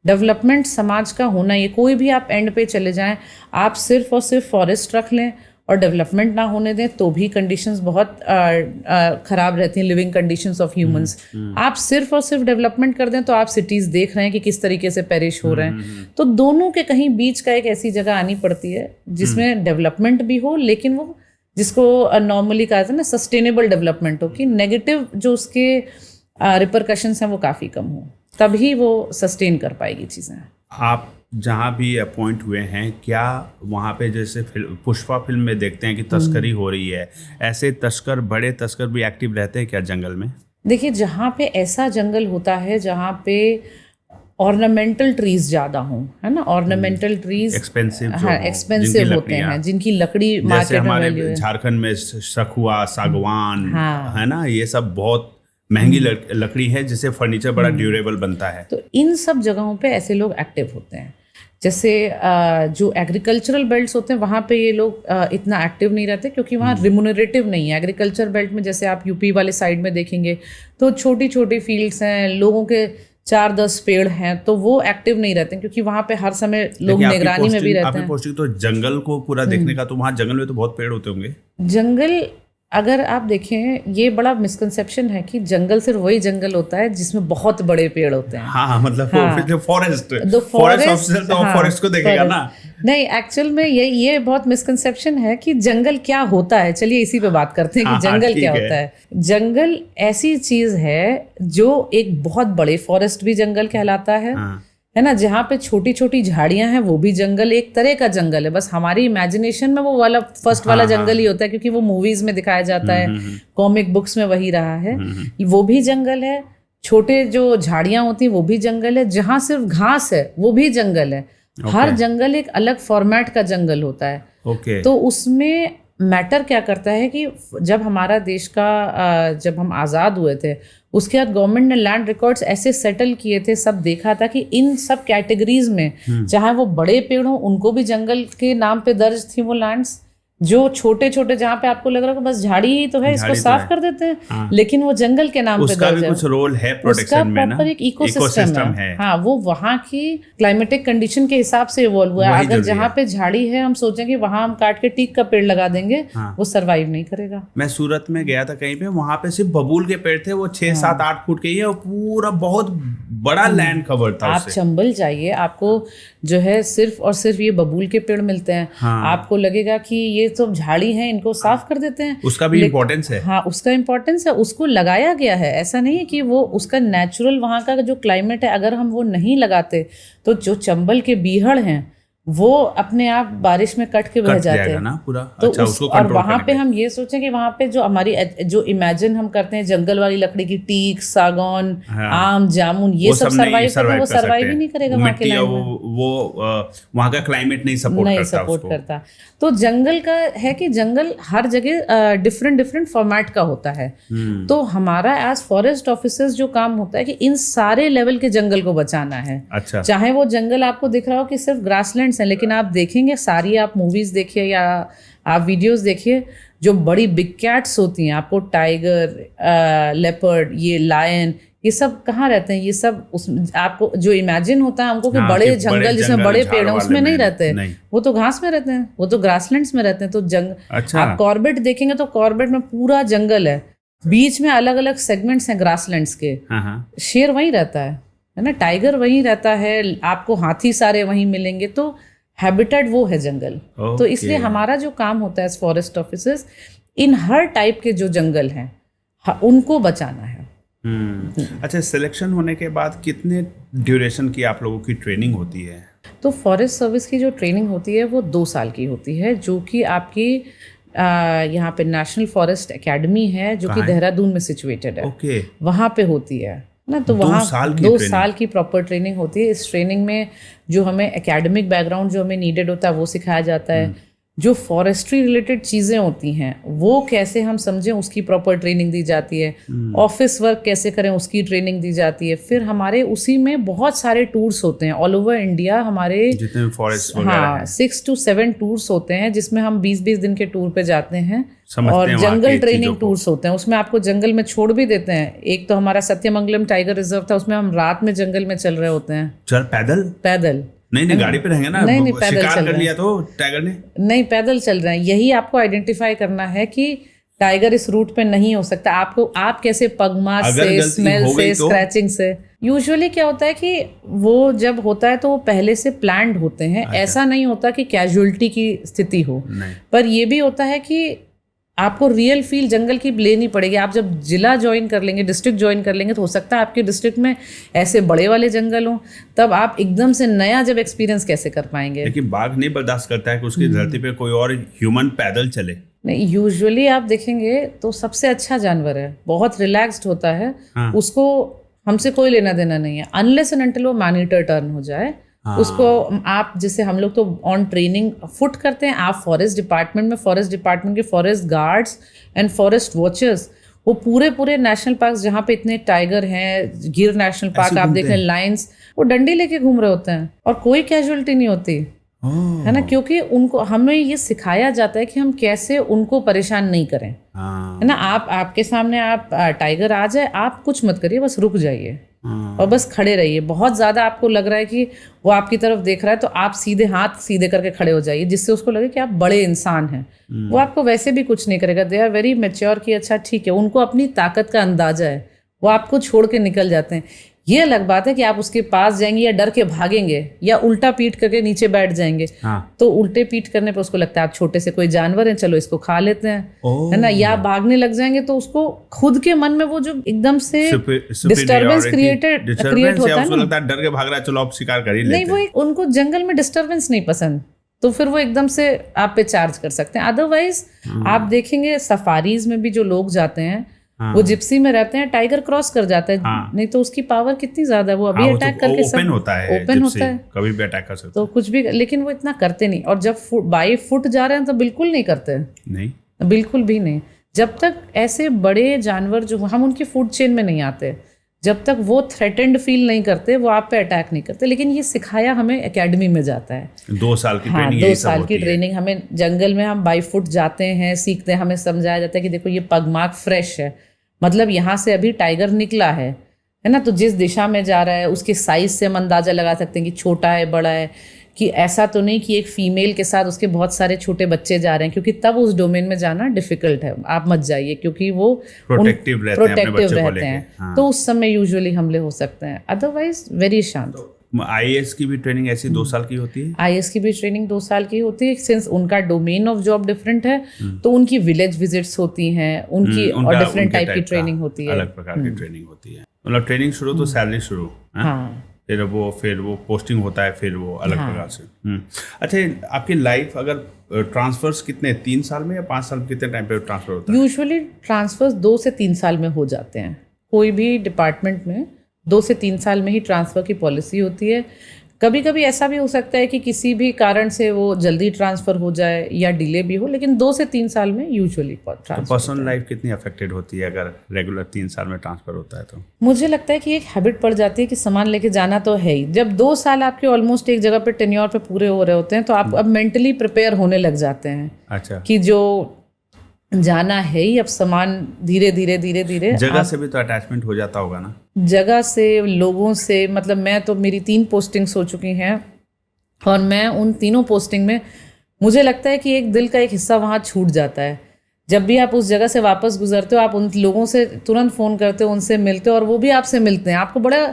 डेवलपमेंट समाज का होना, ये कोई भी आप एंड पे चले जाएं, आप सिर्फ और सिर्फ फॉरेस्ट रख लें और डेवलपमेंट ना होने दें तो भी कंडीशंस बहुत ख़राब रहती हैं, लिविंग कंडीशंस ऑफ ह्यूमंस। आप सिर्फ और सिर्फ डेवलपमेंट कर दें तो आप सिटीज़ देख रहे हैं कि किस तरीके से पेरिश हो रहे हैं। तो दोनों के कहीं बीच का एक ऐसी जगह आनी पड़ती है जिसमें डेवलपमेंट भी हो, लेकिन वो जिसको नॉर्मली कहा जाता है ना सस्टेनेबल डेवलपमेंट हो, कि नेगेटिव जो उसके रिपरकशंस हैं वो काफ़ी कम हो, तभी वो सस्टेन कर पाएगी चीज़ें। आप जहाँ भी अपॉइंट हुए हैं, क्या वहाँ पे जैसे पुष्पा फिल्म में देखते हैं कि तस्करी हो रही है, ऐसे तस्कर, बड़े तस्कर भी एक्टिव रहते हैं क्या जंगल में? देखिए, जहाँ पे ऐसा जंगल होता है जहाँ पे ऑर्नामेंटल ट्रीज ज़्यादा हों, है ना, ऑर्नामेंटल ट्रीज एक्सपेंसिव, हाँ एक्सपेंसिव होते हैं, जिनकी लकड़ी मार्केट में वैल्यू है। झारखंड में सखुआ, सागवान, हाँ। है ना, ये सब बहुत महंगी लकड़ी है जिससे फर्नीचर बड़ा ड्यूरेबल बनता है। तो इन सब जगहों पे ऐसे लोग एक्टिव होते हैं। जैसे जो एग्रीकल्चरल बेल्ट्स होते हैं वहाँ पे ये लोग इतना एक्टिव नहीं रहते, क्योंकि वहाँ रिम्यूनरेटिव नहीं है। एग्रीकल्चर बेल्ट में जैसे आप यूपी वाले साइड में देखेंगे तो छोटी छोटी फील्ड्स हैं, लोगों के 4-10 पेड़ हैं, तो वो एक्टिव नहीं रहते हैं, क्योंकि वहाँ पे हर समय लोग निगरानी में भी रहते हैं। आपकी पोस्टिंग तो जंगल को पूरा देखने का, तो वहाँ जंगल में तो बहुत पेड़ होते होंगे। जंगल अगर आप देखें, ये बड़ा मिसकंसेप्शन है कि जंगल सिर्फ वही जंगल होता है जिसमें बहुत बड़े पेड़ होते हैं। हाँ, मतलब हाँ, फॉरेस्ट ऑफिसर तो फॉरेस्ट को देखेगा ना। नहीं, एक्चुअल में ये बहुत मिसकंसेप्शन है कि जंगल क्या होता है। चलिए इसी पे बात करते हैं कि जंगल क्या होता है। जंगल ऐसी चीज है जो एक बहुत बड़े फॉरेस्ट भी जंगल कहलाता है ना, जहाँ पे छोटी छोटी झाड़ियां हैं वो भी जंगल, एक तरह का जंगल है। बस हमारी इमेजिनेशन में वो वाला फर्स्ट वाला जंगल ही होता है, क्योंकि वो मूवीज में दिखाया जाता है, कॉमिक बुक्स में वही रहा है। वो भी जंगल है, छोटे जो झाड़ियां होती हैं वो भी जंगल है, जहाँ सिर्फ घास है वो भी जंगल है। हर जंगल एक अलग फॉर्मेट का जंगल होता है। तो उसमें मैटर क्या करता है कि जब हमारा देश का जब हम आज़ाद हुए थे, उसके बाद गवर्नमेंट ने लैंड रिकॉर्ड्स ऐसे सेटल किए थे, सब देखा था कि इन सब कैटेगरीज में चाहे वो बड़े पेड़ हों उनको भी जंगल के नाम पे दर्ज थी वो लैंड्स, जो छोटे छोटे जहाँ पे आपको लग रहा है बस झाड़ी ही तो है, इसको साफ कर देते हैं, लेकिन वो जंगल के नाम पे उसका भी कुछ रोल है प्रोटेक्शन में ना, एक इकोसिस्टम है। हाँ, वो वहाँ की क्लाइमेटिक कंडीशन के हिसाब से इवॉल्व हुआ है। अगर जहाँ पे झाड़ी है हम सोचेंगे वहां हम काट के टीक का पेड़ लगा देंगे, वो सर्वाइव नहीं करेगा। मैं सूरत में गया था कहीं पे, वहां पे सिर्फ बबूल के पेड़ थे, वो 6-7-8 फुट के ही है, और पूरा बहुत बड़ा लैंड कवर था। आप चंबल जाइए, आपको जो है सिर्फ और सिर्फ ये बबूल के पेड़ मिलते हैं। आपको लगेगा कि ये तो झाड़ी है, इनको साफ कर देते हैं। उसका भी इम्पोर्टेंस है। हाँ, उसका इम्पोर्टेंस है, उसको लगाया गया है। ऐसा नहीं है कि वो उसका नेचुरल वहाँ का जो क्लाइमेट है, अगर हम वो नहीं लगाते तो जो चंबल के बीहड़ हैं वो अपने आप बारिश में कट के बह जाते हैं ना पूरा। तो अच्छा, उसको और वहाँ पे हम ये सोचें कि वहाँ पे जो हमारी जो इमेजिन हम करते हैं जंगल वाली लकड़ी की टीक, सागौन, आम, जामुन, ये सब सर्वाइव करता है, वो सर्वाइव ही नहीं करेगा वहाँ के लैंड में। वो वहाँ का क्लाइमेट नहीं सपोर्ट करता। तो जंगल का है कि जंगल हर जगह डिफरेंट फॉर्मेट का होता है। तो हमारा एज फॉरेस्ट ऑफिसर्स जो काम होता है कि इन सारे लेवल के जंगल को बचाना है। अच्छा। चाहे वो जंगल आपको दिख रहा हो कि सिर्फ ग्रासलैंड्स हैं, लेकिन आप देखेंगे सारी, आप मूवीज देखिए या आप वीडियोस देखिए, जो बड़ी बिग कैट्स होती हैं, आपको टाइगर, लेपर्ड, ये लायन, ये सब कहाँ रहते हैं? ये सब उस आपको जो इमेजिन होता है हमको कि हाँ, बड़े कि जंगल जिसमें बड़े झाड़ पेड़ हैं वाले उसमें नहीं में रहते हैं, नहीं। वो तो घास में रहते हैं, वो तो ग्रासलैंड्स में रहते हैं। तो अच्छा। आप कॉर्बेट देखेंगे तो कॉर्बेट में पूरा जंगल है, बीच में अलग अलग सेगमेंट्स हैं ग्रासलैंड्स के। हाँ। शेर वहीं रहता है ना, टाइगर वहीं रहता है, आपको हाथी सारे वहीं मिलेंगे। तो हैबिटेट वो है जंगल। तो इसलिए हमारा जो काम होता है एज फॉरेस्ट ऑफिसर्स, इन हर टाइप के जो जंगल हैं उनको बचाना है। अच्छा, सिलेक्शन होने के बाद कितने ड्यूरेशन की आप लोगों की ट्रेनिंग होती है? तो फॉरेस्ट सर्विस की जो ट्रेनिंग होती है वो 2 साल की होती है, जो कि आपकी यहाँ पे नेशनल फॉरेस्ट एकेडमी है जो कि देहरादून में सिचुएटेड है। ओके। वहाँ पे होती है ना। तो वहाँ 2 साल की प्रॉपर ट्रेनिंग होती है। इस ट्रेनिंग में जो हमें एकेडमिक बैकग्राउंड जो हमें नीडेड होता है वो सिखाया जाता है। जो फॉरेस्ट्री रिलेटेड चीज़ें होती हैं वो कैसे हम समझें उसकी प्रॉपर ट्रेनिंग दी जाती है। ऑफिस वर्क कैसे करें उसकी ट्रेनिंग दी जाती है। फिर हमारे उसी में बहुत सारे टूर्स होते हैं ऑल ओवर इंडिया। हमारे जितने फॉरेस्ट हाँ 6 to 7 टूर्स होते हैं जिसमें हम 20-20 दिन के टूर पे जाते हैं। और जंगल ट्रेनिंग टूर्स होते हैं, उसमें आपको जंगल में छोड़ भी देते हैं। एक तो हमारा सत्यमंगलम टाइगर रिजर्व था, उसमें हम रात में जंगल में चल रहे होते हैं। पैदल नहीं गाड़ी पे रहेंगे ना। नहीं पैदल शिकार कर लिया तो टाइगर ने नहीं, पैदल चल रहे हैं। यही आपको आइडेंटिफाई करना है कि टाइगर इस रूट पे नहीं हो सकता। आपको आप कैसे पगमार्क से, स्मेल से, स्क्रैचिंग से। यूजुअली क्या होता है कि वो जब होता है तो वो पहले से प्लान्ड होते हैं। ऐसा नहीं होता कि कैजुअलिटी की स्थिति हो, पर ये भी होता है कि आपको रियल फील जंगल की लेनी पड़ेगी। आप जब जिला ज्वाइन कर लेंगे, डिस्ट्रिक्ट ज्वाइन कर लेंगे, तो हो सकता है आपके डिस्ट्रिक्ट में ऐसे बड़े वाले जंगल हों, तब आप एकदम से नया जब एक्सपीरियंस कैसे कर पाएंगे। लेकिन बाघ नहीं बर्दाश्त करता है कि उसकी धरती पे कोई और ह्यूमन पैदल चले। नहीं, यूजुअली आप देखेंगे तो सबसे अच्छा जानवर है, बहुत रिलैक्स्ड होता है। उसको हमसे कोई लेना देना नहीं है अनलेस एंड अनटिल वो मॉनिटर टर्न हो जाए। उसको आप जैसे हम लोग तो ऑन ट्रेनिंग फुट करते हैं। आप फॉरेस्ट डिपार्टमेंट के forest guards and forest watchers, वो पूरे नेशनल पार्क जहाँ पे इतने टाइगर हैं, गिर नेशनल पार्क आप देख लें, लायंस, वो डंडी लेके घूम रहे होते हैं और कोई कैजुअलिटी नहीं होती है ना। क्योंकि उनको हमें ये सिखाया जाता है कि हम कैसे उनको परेशान नहीं करें, है ना। आपके सामने आप टाइगर आ जाए, आप कुछ मत करिए, बस रुक जाइए और बस खड़े रहिए। बहुत ज़्यादा आपको लग रहा है कि वो आपकी तरफ देख रहा है तो आप सीधे हाथ सीधे करके खड़े हो जाइए, जिससे उसको लगे कि आप बड़े इंसान हैं। वो आपको वैसे भी कुछ नहीं करेगा। दे आर वेरी मैच्योर कि अच्छा ठीक है, उनको अपनी ताकत का अंदाजा है, वो आपको छोड़ के निकल जाते हैं। ये अलग बात है कि आप उसके पास जाएंगे या डर के भागेंगे या उल्टा पीठ करके नीचे बैठ जाएंगे। तो उल्टे पीठ करने पर उसको लगता है आप छोटे से कोई जानवर हैं, चलो इसको खा लेते हैं, है ना। या भागने लग जाएंगे तो उसको खुद के मन में वो जो एकदम से डिस्टर्बेंस क्रिएट होता है ना, डर के भाग रहा है, चलो आप शिकार कर ही लेते हैं। नहीं, वो उनको जंगल में डिस्टर्बेंस नहीं पसंद, तो फिर वो एकदम से आप पे चार्ज कर सकते हैं। अदरवाइज आप देखेंगे सफारीज में भी जो लोग जाते हैं वो जिप्सी में रहते हैं, टाइगर क्रॉस कर जाता है। नहीं तो उसकी पावर कितनी ज्यादा, वो अभी अटैक करके ओपन होता है, कभी भी अटैक कर सकता है, तो कुछ भी। लेकिन वो इतना करते नहीं। और जब बाई फुट जा रहे हैं तो बिल्कुल नहीं करते, नहीं बिल्कुल भी नहीं। जब तक ऐसे बड़े जानवर जो हम उनकी फूड चेन में नहीं आते, जब तक वो थ्रेटेंड फील नहीं करते, वो आप पे अटैक नहीं करते। लेकिन ये सिखाया हमें एकेडमी में जाता है। 2 साल की ट्रेनिंग। 2 साल की ट्रेनिंग हमें जंगल में हम बाई फुट जाते हैं, सीखते हैं। हमें समझाया जाता है कि देखो ये पगमार्क फ्रेश है, मतलब यहाँ से अभी टाइगर निकला है ना। तो जिस दिशा में जा रहा है उसके साइज से हम अंदाजा लगा सकते हैं कि छोटा है, बड़ा है। कि ऐसा तो नहीं कि एक फीमेल के साथ उसके बहुत सारे छोटे बच्चे जा रहे हैं, क्योंकि तब उस डोमेन में जाना डिफिकल्ट है। आप मत जाइए, क्योंकि वो प्रोटेक्टिव रहते हैं। तो उस समय यूजुअली हमले हो सकते हैं। अदरवाइज वेरी शांत। आईएएस की भी ट्रेनिंग ऐसी 2 साल की होती है? आईएएस की भी ट्रेनिंग 2 साल की होती है। सिंस उनका डोमेन ऑफ जॉब डिफरेंट है, तो उनकी विलेज विजिट्स होती हैं, उनकी और डिफरेंट टाइप की ट्रेनिंग होती है, अलग प्रकार की ट्रेनिंग होती है। मतलब ट्रेनिंग शुरू तो सैलरी शुरू, फिर वो पोस्टिंग होता है, फिर वो अलग प्रकार से। अच्छा, आपकी लाइफ अगर ट्रांसफर्स कितने 3 साल में या 5 साल, कितने टाइम पे ट्रांसफर होता है? यूजुअली ट्रांसफर्स 2 से 3 साल में हो जाते हैं। कोई भी डिपार्टमेंट में 2 से 3 साल में ही ट्रांसफ़र की पॉलिसी होती है। कभी कभी ऐसा भी हो सकता है कि किसी भी कारण से वो जल्दी ट्रांसफ़र हो जाए या डिले भी हो, लेकिन 2 से 3 साल में यूजुअली ट्रांसफर। पर्सनल लाइफ कितनी अफेक्टेड होती है अगर रेगुलर 3 साल में ट्रांसफ़र होता है? तो मुझे लगता है कि एक हैबिट पड़ जाती है कि सामान लेके जाना तो है ही। जब 2 साल आपके ऑलमोस्ट एक जगह पे टेन्योर पे पूरे हो रहे होते हैं, तो आप अब मेंटली प्रिपेयर होने लग जाते हैं। अच्छा। कि जो जाना है ही, अब सामान धीरे धीरे जगह से भी तो अटैचमेंट हो जाता होगा ना। जगह से, लोगों से, मतलब मैं तो, मेरी 3 पोस्टिंग्स हो चुकी हैं और मैं उन तीनों पोस्टिंग में मुझे लगता है कि एक दिल का एक हिस्सा वहाँ छूट जाता है। जब भी आप उस जगह से वापस गुजरते हो, आप उन लोगों से तुरंत फ़ोन करते हो, उनसे मिलते हो और वो भी आपसे मिलते हैं। आपको बड़ा,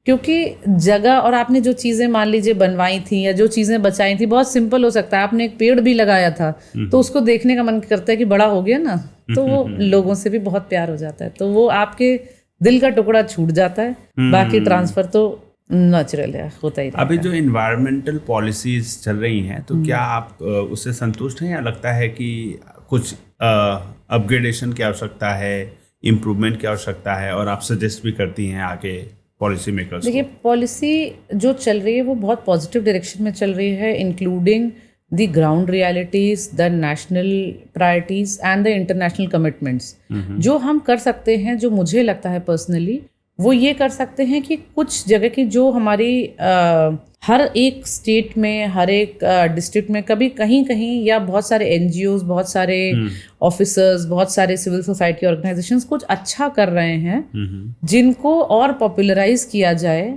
क्योंकि जगह और आपने जो चीज़ें मान लीजिए बनवाई थी या जो चीज़ें बचाई थी, बहुत सिंपल हो सकता है। आपने एक पेड़ भी लगाया था तो उसको देखने का मन करता है कि बड़ा हो गया ना, तो वो लोगों से भी बहुत प्यार हो जाता है, तो वो आपके दिल का टुकड़ा छूट जाता है। बाकी ट्रांसफ़र तो नेचुरल है, होता ही रहेगा। अभी जो इन्वायरमेंटल पॉलिसीज चल रही हैं, तो क्या आप उससे संतुष्ट हैं या लगता है कि कुछ अपग्रेडेशन की आवश्यकता है, इम्प्रूवमेंट की आवश्यकता है, और आप सजेस्ट भी करती हैं आगे पॉलिसी मेकर्स? देखिए, पॉलिसी जो चल रही है वो बहुत पॉजिटिव डायरेक्शन में चल रही है, including the ground realities, the national priorities and the international commitments. जो हम कर सकते हैं, जो मुझे लगता है पर्सनली, वो ये कर सकते हैं कि कुछ जगह की जो हमारी हर एक स्टेट में, हर एक डिस्ट्रिक्ट में कभी कहीं कहीं, या बहुत सारे एनजीओज, बहुत सारे ऑफिसर्स, बहुत सारे सिविल सोसाइटी ऑर्गेनाइजेशंस कुछ अच्छा कर रहे हैं, जिनको और पॉपुलराइज किया जाए।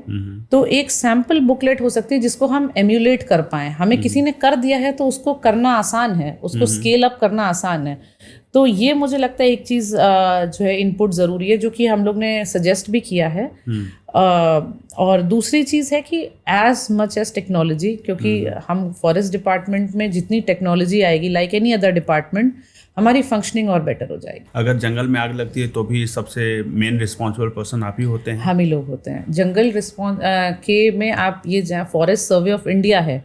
तो एक सैम्पल बुकलेट हो सकती है जिसको हम एम्यूलेट कर पाएँ। हमें किसी ने कर दिया है तो उसको करना आसान है, उसको स्केल अप करना आसान है। तो ये मुझे लगता है एक चीज़ जो है इनपुट ज़रूरी है, जो कि हम लोग ने सजेस्ट भी किया है। और दूसरी चीज़ है कि एज मच एज टेक्नोलॉजी, क्योंकि हम फॉरेस्ट डिपार्टमेंट में जितनी टेक्नोलॉजी आएगी, लाइक एनी अदर डिपार्टमेंट, हमारी फंक्शनिंग और बेटर हो जाएगी। अगर जंगल में आग लगती है तो भी सबसे मेन रिस्पॉन्सिबल पर्सन आप ही होते हैं? हम ही लोग होते हैं। जंगल रिस्पॉन्स के में आप ये जहाँ फॉरेस्ट सर्वे ऑफ इंडिया है,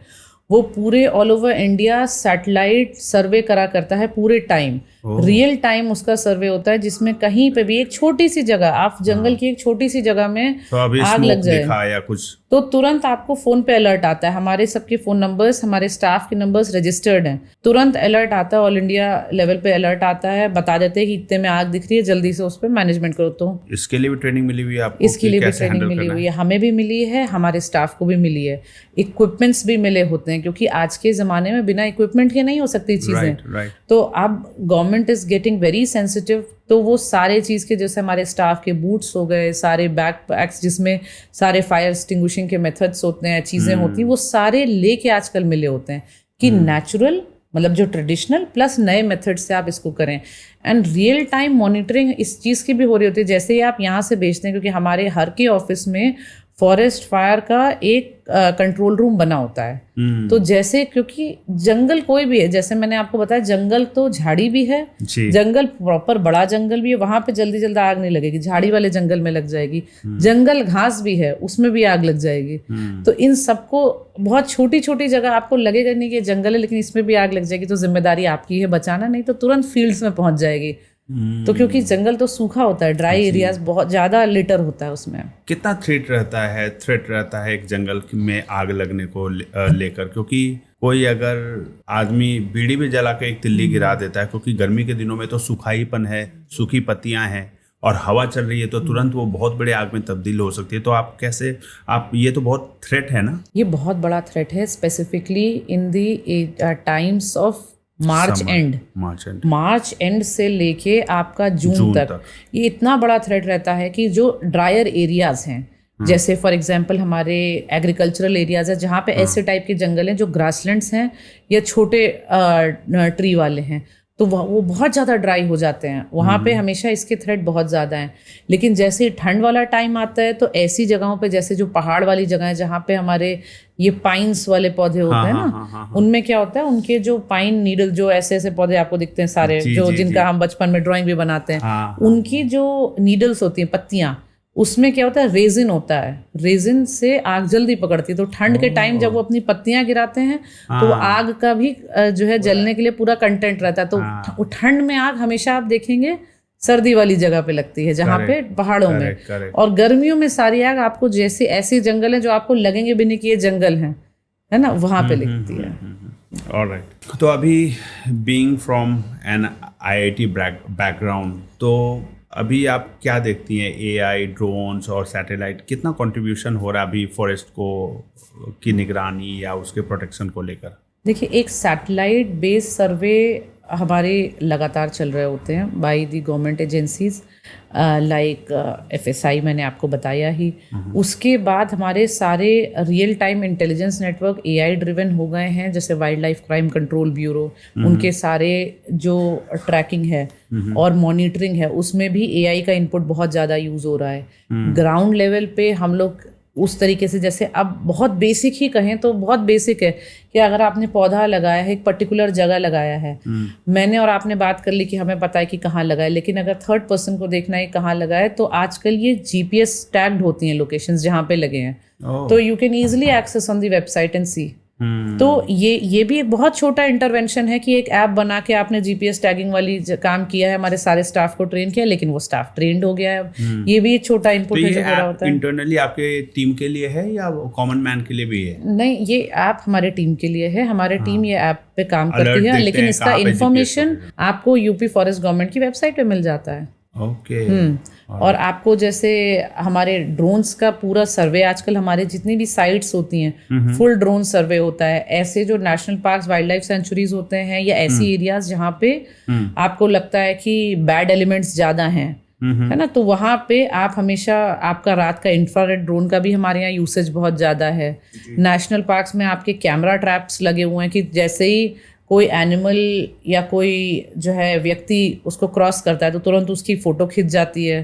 वो पूरे ऑल ओवर इंडिया सैटेलाइट सर्वे करा करता है पूरे टाइम, रियल टाइम उसका सर्वे होता है, जिसमें कहीं पे भी एक छोटी सी जगह, आप जंगल की एक छोटी सी जगह में तो आग लग जाए या कुछ, तो तुरंत आपको फ़ोन पे अलर्ट आता है। हमारे सबके फ़ोन नंबर्स, हमारे स्टाफ के नंबर्स रजिस्टर्ड हैं, तुरंत अलर्ट आता है, ऑल इंडिया लेवल पे अलर्ट आता है, बता देते हैं कि इतने में आग दिख रही है, जल्दी से उस पर मैनेजमेंट करो। तो इसके लिए भी ट्रेनिंग मिली हुई है आपको? इसके लिए भी ट्रेनिंग मिली हुई है, हमें भी मिली है, हमारे स्टाफ को भी मिली है, इक्विपमेंट्स भी मिले होते हैं, क्योंकि आज के ज़माने में बिना इक्विपमेंट के नहीं हो सकती चीज़ें। तो अब government is getting very sensitive, तो वो सारे चीज़ के, जैसे हमारे स्टाफ के बूट्स हो गए, सारे बैकपैक्स जिसमें सारे फायर एक्सटिंग्विशिंग के मेथड्स होते हैं, चीज़ें होती हैं, वो सारे लेके आजकल मिले होते हैं कि नेचुरल, मतलब जो ट्रेडिशनल प्लस नए मेथड से आप इसको करें। एंड रियल टाइम मॉनिटरिंग इस चीज़ की भी हो रही होती है। जैसे ही आप यहाँ से भेजते हैं, क्योंकि हमारे हर के ऑफिस में फॉरेस्ट फायर का एक कंट्रोल रूम बना होता है, तो जैसे, क्योंकि जंगल कोई भी है, जैसे मैंने आपको बताया, जंगल तो झाड़ी भी है, जंगल प्रॉपर बड़ा जंगल भी है, वहां पे जल्दी जल्दी आग नहीं लगेगी, झाड़ी वाले जंगल में लग जाएगी। जंगल घास भी है, उसमें भी आग लग जाएगी। तो इन सबको, बहुत छोटी छोटी जगह आपको लगेगा नहीं कि जंगल है, लेकिन इसमें भी आग लग जाएगी, तो जिम्मेदारी आपकी है बचाना, नहीं तो तुरंत फील्ड्स में पहुंच जाएगी। तो क्योंकि जंगल तो सूखा होता है, ड्राई एरियाज बहुत ज़्यादा लिटर होता है उसमें। कितना थ्रेट रहता है एक जंगल में आग लगने को लेकर? क्योंकि कोई अगर आदमी बीड़ी भी जला के एक तिल्ली गिरा देता है, क्योंकि गर्मी के दिनों में तो सूखाईपन है, सूखी पत्तियां हैं और हवा चल रही है, तो तुरंत वो बहुत बड़े आग में तब्दील हो सकती है। तो आप कैसे, आप, ये तो बहुत थ्रेट है ना? ये बहुत बड़ा थ्रेट है, specifically in the times of March and से लेके आपका जून तक ये इतना बड़ा थ्रेट रहता है कि जो ड्रायर एरियाज हैं, जैसे फॉर एग्जांपल हमारे एग्रीकल्चरल एरियाज है, जहाँ पे ऐसे टाइप के जंगल हैं जो ग्रासलैंड्स हैं या छोटे ट्री वाले हैं, तो वो बहुत ज़्यादा ड्राई हो जाते हैं, वहाँ पे हमेशा इसके थ्रेट बहुत ज़्यादा हैं। लेकिन जैसे ठंड वाला टाइम आता है, तो ऐसी जगहों पे, जैसे जो पहाड़ वाली जगह है, जहाँ पे हमारे ये पाइन्स वाले पौधे होते हैं ना, उनमें क्या होता है, उनके जो पाइन नीडल, जो ऐसे ऐसे पौधे आपको दिखते हैं सारे, जिनका हम बचपन में ड्राइंग भी बनाते हैं, उनकी जो नीडल्स होती हैं, पत्तियाँ, उसमें क्या होता है, रेजिन होता है, रेजिन से आग जल्दी पकड़ती है। तो ठंड के टाइम जब वो अपनी पत्तियां गिराते हैं, तो आग का भी जो है जलने के लिए पूरा कंटेंट रहता है। तो ठंड में आग हमेशा आप देखेंगे सर्दी वाली जगह पे लगती है, जहाँ पे पहाड़ों में, और गर्मियों में सारी आग आपको, जैसे ऐसे जंगल हैं जो आपको लगेंगे भी नहीं कि ये जंगल है ना, वहाँ पे लगती है। ऑलराइट। तो अभी being from an IIT background, तो अभी आप क्या देखती हैं, AI, ड्रोन्स और सैटेलाइट कितना कंट्रीब्यूशन हो रहा है अभी फॉरेस्ट को की निगरानी या उसके प्रोटेक्शन को लेकर? देखिए, एक सैटेलाइट बेस्ड सर्वे हमारे लगातार चल रहे होते हैं by the government agencies like FSI मैंने आपको बताया ही। उसके बाद हमारे सारे real time intelligence network AI driven हो गए हैं, जैसे wild life crime control bureau, उनके सारे जो ट्रैकिंग है और मॉनिटरिंग है उसमें भी AI का इनपुट बहुत ज़्यादा यूज़ हो रहा है। ग्राउंड लेवल पे हम लोग उस तरीके से, जैसे अब बहुत बेसिक ही कहें तो बहुत बेसिक है कि अगर आपने पौधा लगाया है, एक पर्टिकुलर जगह लगाया है, मैंने और आपने बात कर ली कि हमें पता है कि कहाँ लगाए, लेकिन अगर थर्ड पर्सन को देखना है कहाँ लगाए, तो आजकल ये GPS टैग्ड होती हैं लोकेशंस जहाँ पे लगे हैं, तो you can easily access on the website and see. तो ये भी एक बहुत छोटा इंटरवेंशन है कि एक ऐप बना के आपने GPS टैगिंग वाली काम किया है, हमारे सारे स्टाफ को ट्रेन किया, लेकिन वो स्टाफ ट्रेंड हो गया है। ये भी एक छोटा इनपुट है जो हो रहा होता है। इंटरनली आपके टीम के लिए है या कॉमन मैन के लिए भी है? नहीं, ये ऐप हमारे टीम के लिए है, हमारे टीम ये ऐप पे काम करती है, लेकिन इसका इंफॉर्मेशन आपको यूपी फॉरेस्ट गवर्नमेंट की वेबसाइट पे मिल जाता है। ओके। और आपको जैसे हमारे ड्रोन्स का पूरा सर्वे, आजकल हमारे जितनी भी साइट्स होती हैं फुल ड्रोन सर्वे होता है। ऐसे जो national parks, wild life sanctuaries होते हैं या ऐसी एरियाज जहाँ पे आपको लगता है कि बैड एलिमेंट्स ज्यादा हैं, है ना, तो वहाँ पे आप हमेशा, आपका रात का इंफ्रारेड ड्रोन का भी हमारे यहाँ यूसेज बहुत ज़्यादा है। नेशनल पार्क्स में आपके कैमरा ट्रैप्स लगे हुए हैं कि जैसे ही कोई एनिमल या कोई जो है व्यक्ति उसको क्रॉस करता है तो तुरंत उसकी फोटो खिंच जाती है।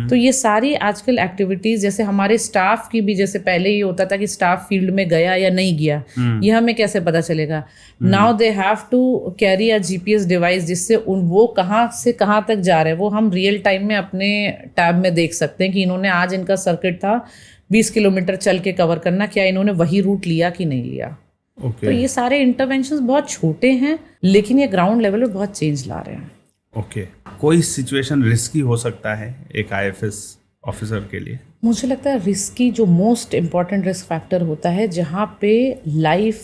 तो ये सारी आजकल एक्टिविटीज, जैसे हमारे स्टाफ की भी, जैसे पहले ये होता था कि स्टाफ फील्ड में गया या नहीं गया, ये हमें कैसे पता चलेगा? Now they have to carry a GPS device, जिससे वो कहाँ से कहाँ तक जा रहे हैं वो हम रियल टाइम में अपने टैब में देख सकते हैं कि इन्होंने आज इनका सर्किट था 20 किलोमीटर चल के कवर करना, क्या इन्होंने वही रूट लिया कि नहीं लिया। तो ये सारे इंटरवेंशंस बहुत छोटे हैं, लेकिन ये ग्राउंड लेवल पे बहुत चेंज ला रहे हैं। ओके। कोई सिचुएशन रिस्की हो सकता है एक IFS ऑफिसर के लिए? मुझे लगता है रिस्की, जो मोस्ट इम्पॉर्टेंट रिस्क फैक्टर होता है जहाँ पे लाइफ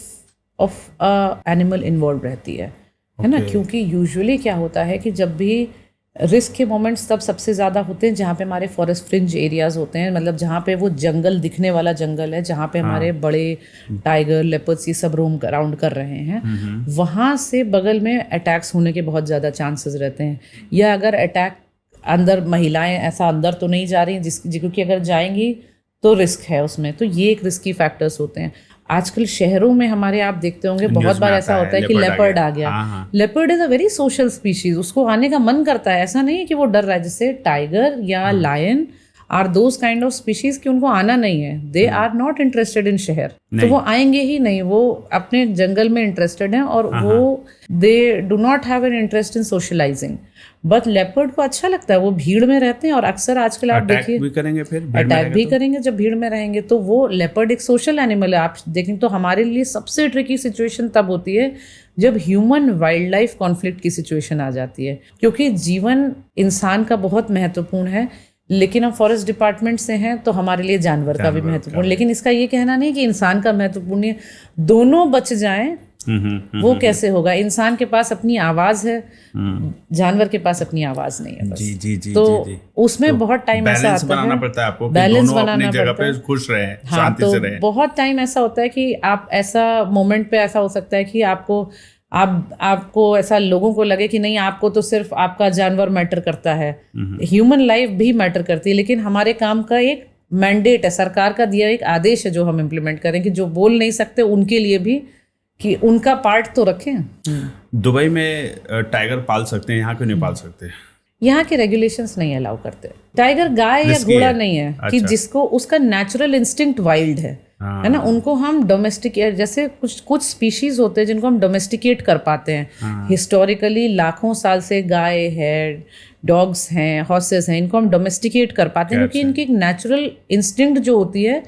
ऑफ एनिमल इन्वॉल्व रहती है ना, क्योंकि यूजुअली क्या होता है कि जब भी रिस्क के मोमेंट्स तब सबसे ज़्यादा होते हैं जहाँ पे हमारे फॉरेस्ट फ्रिंज एरियाज होते हैं, मतलब जहाँ पे वो जंगल, दिखने वाला जंगल है, जहाँ पे हमारे बड़े टाइगर, लेपर्ड्स ये सब रोम अराउंड कर रहे हैं। वहाँ से बगल में अटैक्स होने के बहुत ज़्यादा चांसेस रहते हैं। या अगर अटैक अंदर, महिलाएं ऐसा अंदर तो नहीं जा रही क्योंकि अगर जाएंगी तो रिस्क है उसमें, तो ये एक रिस्की फैक्टर्स होते हैं। आजकल शहरों में हमारे, आप देखते होंगे बहुत बार ऐसा होता है कि लेपर्ड आ गया। Leopard is a very social species, उसको आने का मन करता है, ऐसा नहीं है कि वो डर रहा है। जैसे टाइगर या lion are those kind of species कि उनको आना नहीं है, they are not interested in शहर, तो वो आएंगे ही नहीं, वो अपने जंगल में इंटरेस्टेड हैं और वो they do not have an interest in socializing. But leopard को अच्छा लगता है, वो भीड़ में रहते हैं और अक्सर आजकल आप देखिए भी करेंगे, फिर अटैक भी करेंगे जब भीड़ में रहेंगे। तो वो लेपर्ड एक सोशल एनिमल है। आप देखें तो हमारे लिए सबसे ट्रिकी सिचुएशन तब होती है जब ह्यूमन वाइल्ड लाइफ कॉन्फ्लिक्ट की सिचुएशन आ जाती है, क्योंकि जीवन इंसान का बहुत महत्वपूर्ण है, लेकिन हम फॉरेस्ट डिपार्टमेंट से हैं तो हमारे लिए जानवर का भी महत्वपूर्ण। लेकिन इसका ये कहना नहीं कि इंसान का महत्वपूर्ण है, दोनों बच जाएं वो कैसे होगा? इंसान के पास अपनी आवाज है, जानवर के पास अपनी आवाज नहीं है बस। जी, तो उसमें बहुत टाइम ऐसा आता है, बनाना पड़ता है आपको, बैलेंस दोनों बनाना अपनी जगह पड़ता है, पे खुश रहे, हाँ, शांति तो से रहे। बहुत टाइम ऐसा होता है कि आप ऐसा मोमेंट पे ऐसा हो सकता है कि आपको ऐसा लोगों को लगे कि नहीं, आपको तो सिर्फ आपका जानवर मैटर करता है, ह्यूमन लाइफ भी मैटर करती है, लेकिन हमारे काम का एक मैंडेट है, सरकार का दिया एक आदेश है जो हम इम्प्लीमेंट करें कि जो बोल नहीं सकते उनके लिए भी कि उनका पार्ट तो रखें। दुबई में टाइगर पाल सकते हैं, यहाँ क्यों नहीं पाल सकते? यहाँ के रेगुलेशंस नहीं अलाउ करते। टाइगर गाय या घोड़ा नहीं है कि जिसको उसका नेचुरल इंस्टिंक्ट वाइल्ड है ना, उनको हम डोमेस्टिकेट, जैसे कुछ स्पीशीज होते हैं जिनको हम डोमेस्टिकेट कर पाते हैं। हिस्टोरिकली लाखों साल से गाय है, डॉग्स हैं, हॉर्सेस हैं, इनको हम डोमेस्टिकेट कर पाते हैं क्योंकि इनकी एक नेचुरल इंस्टिंक्ट जो होती है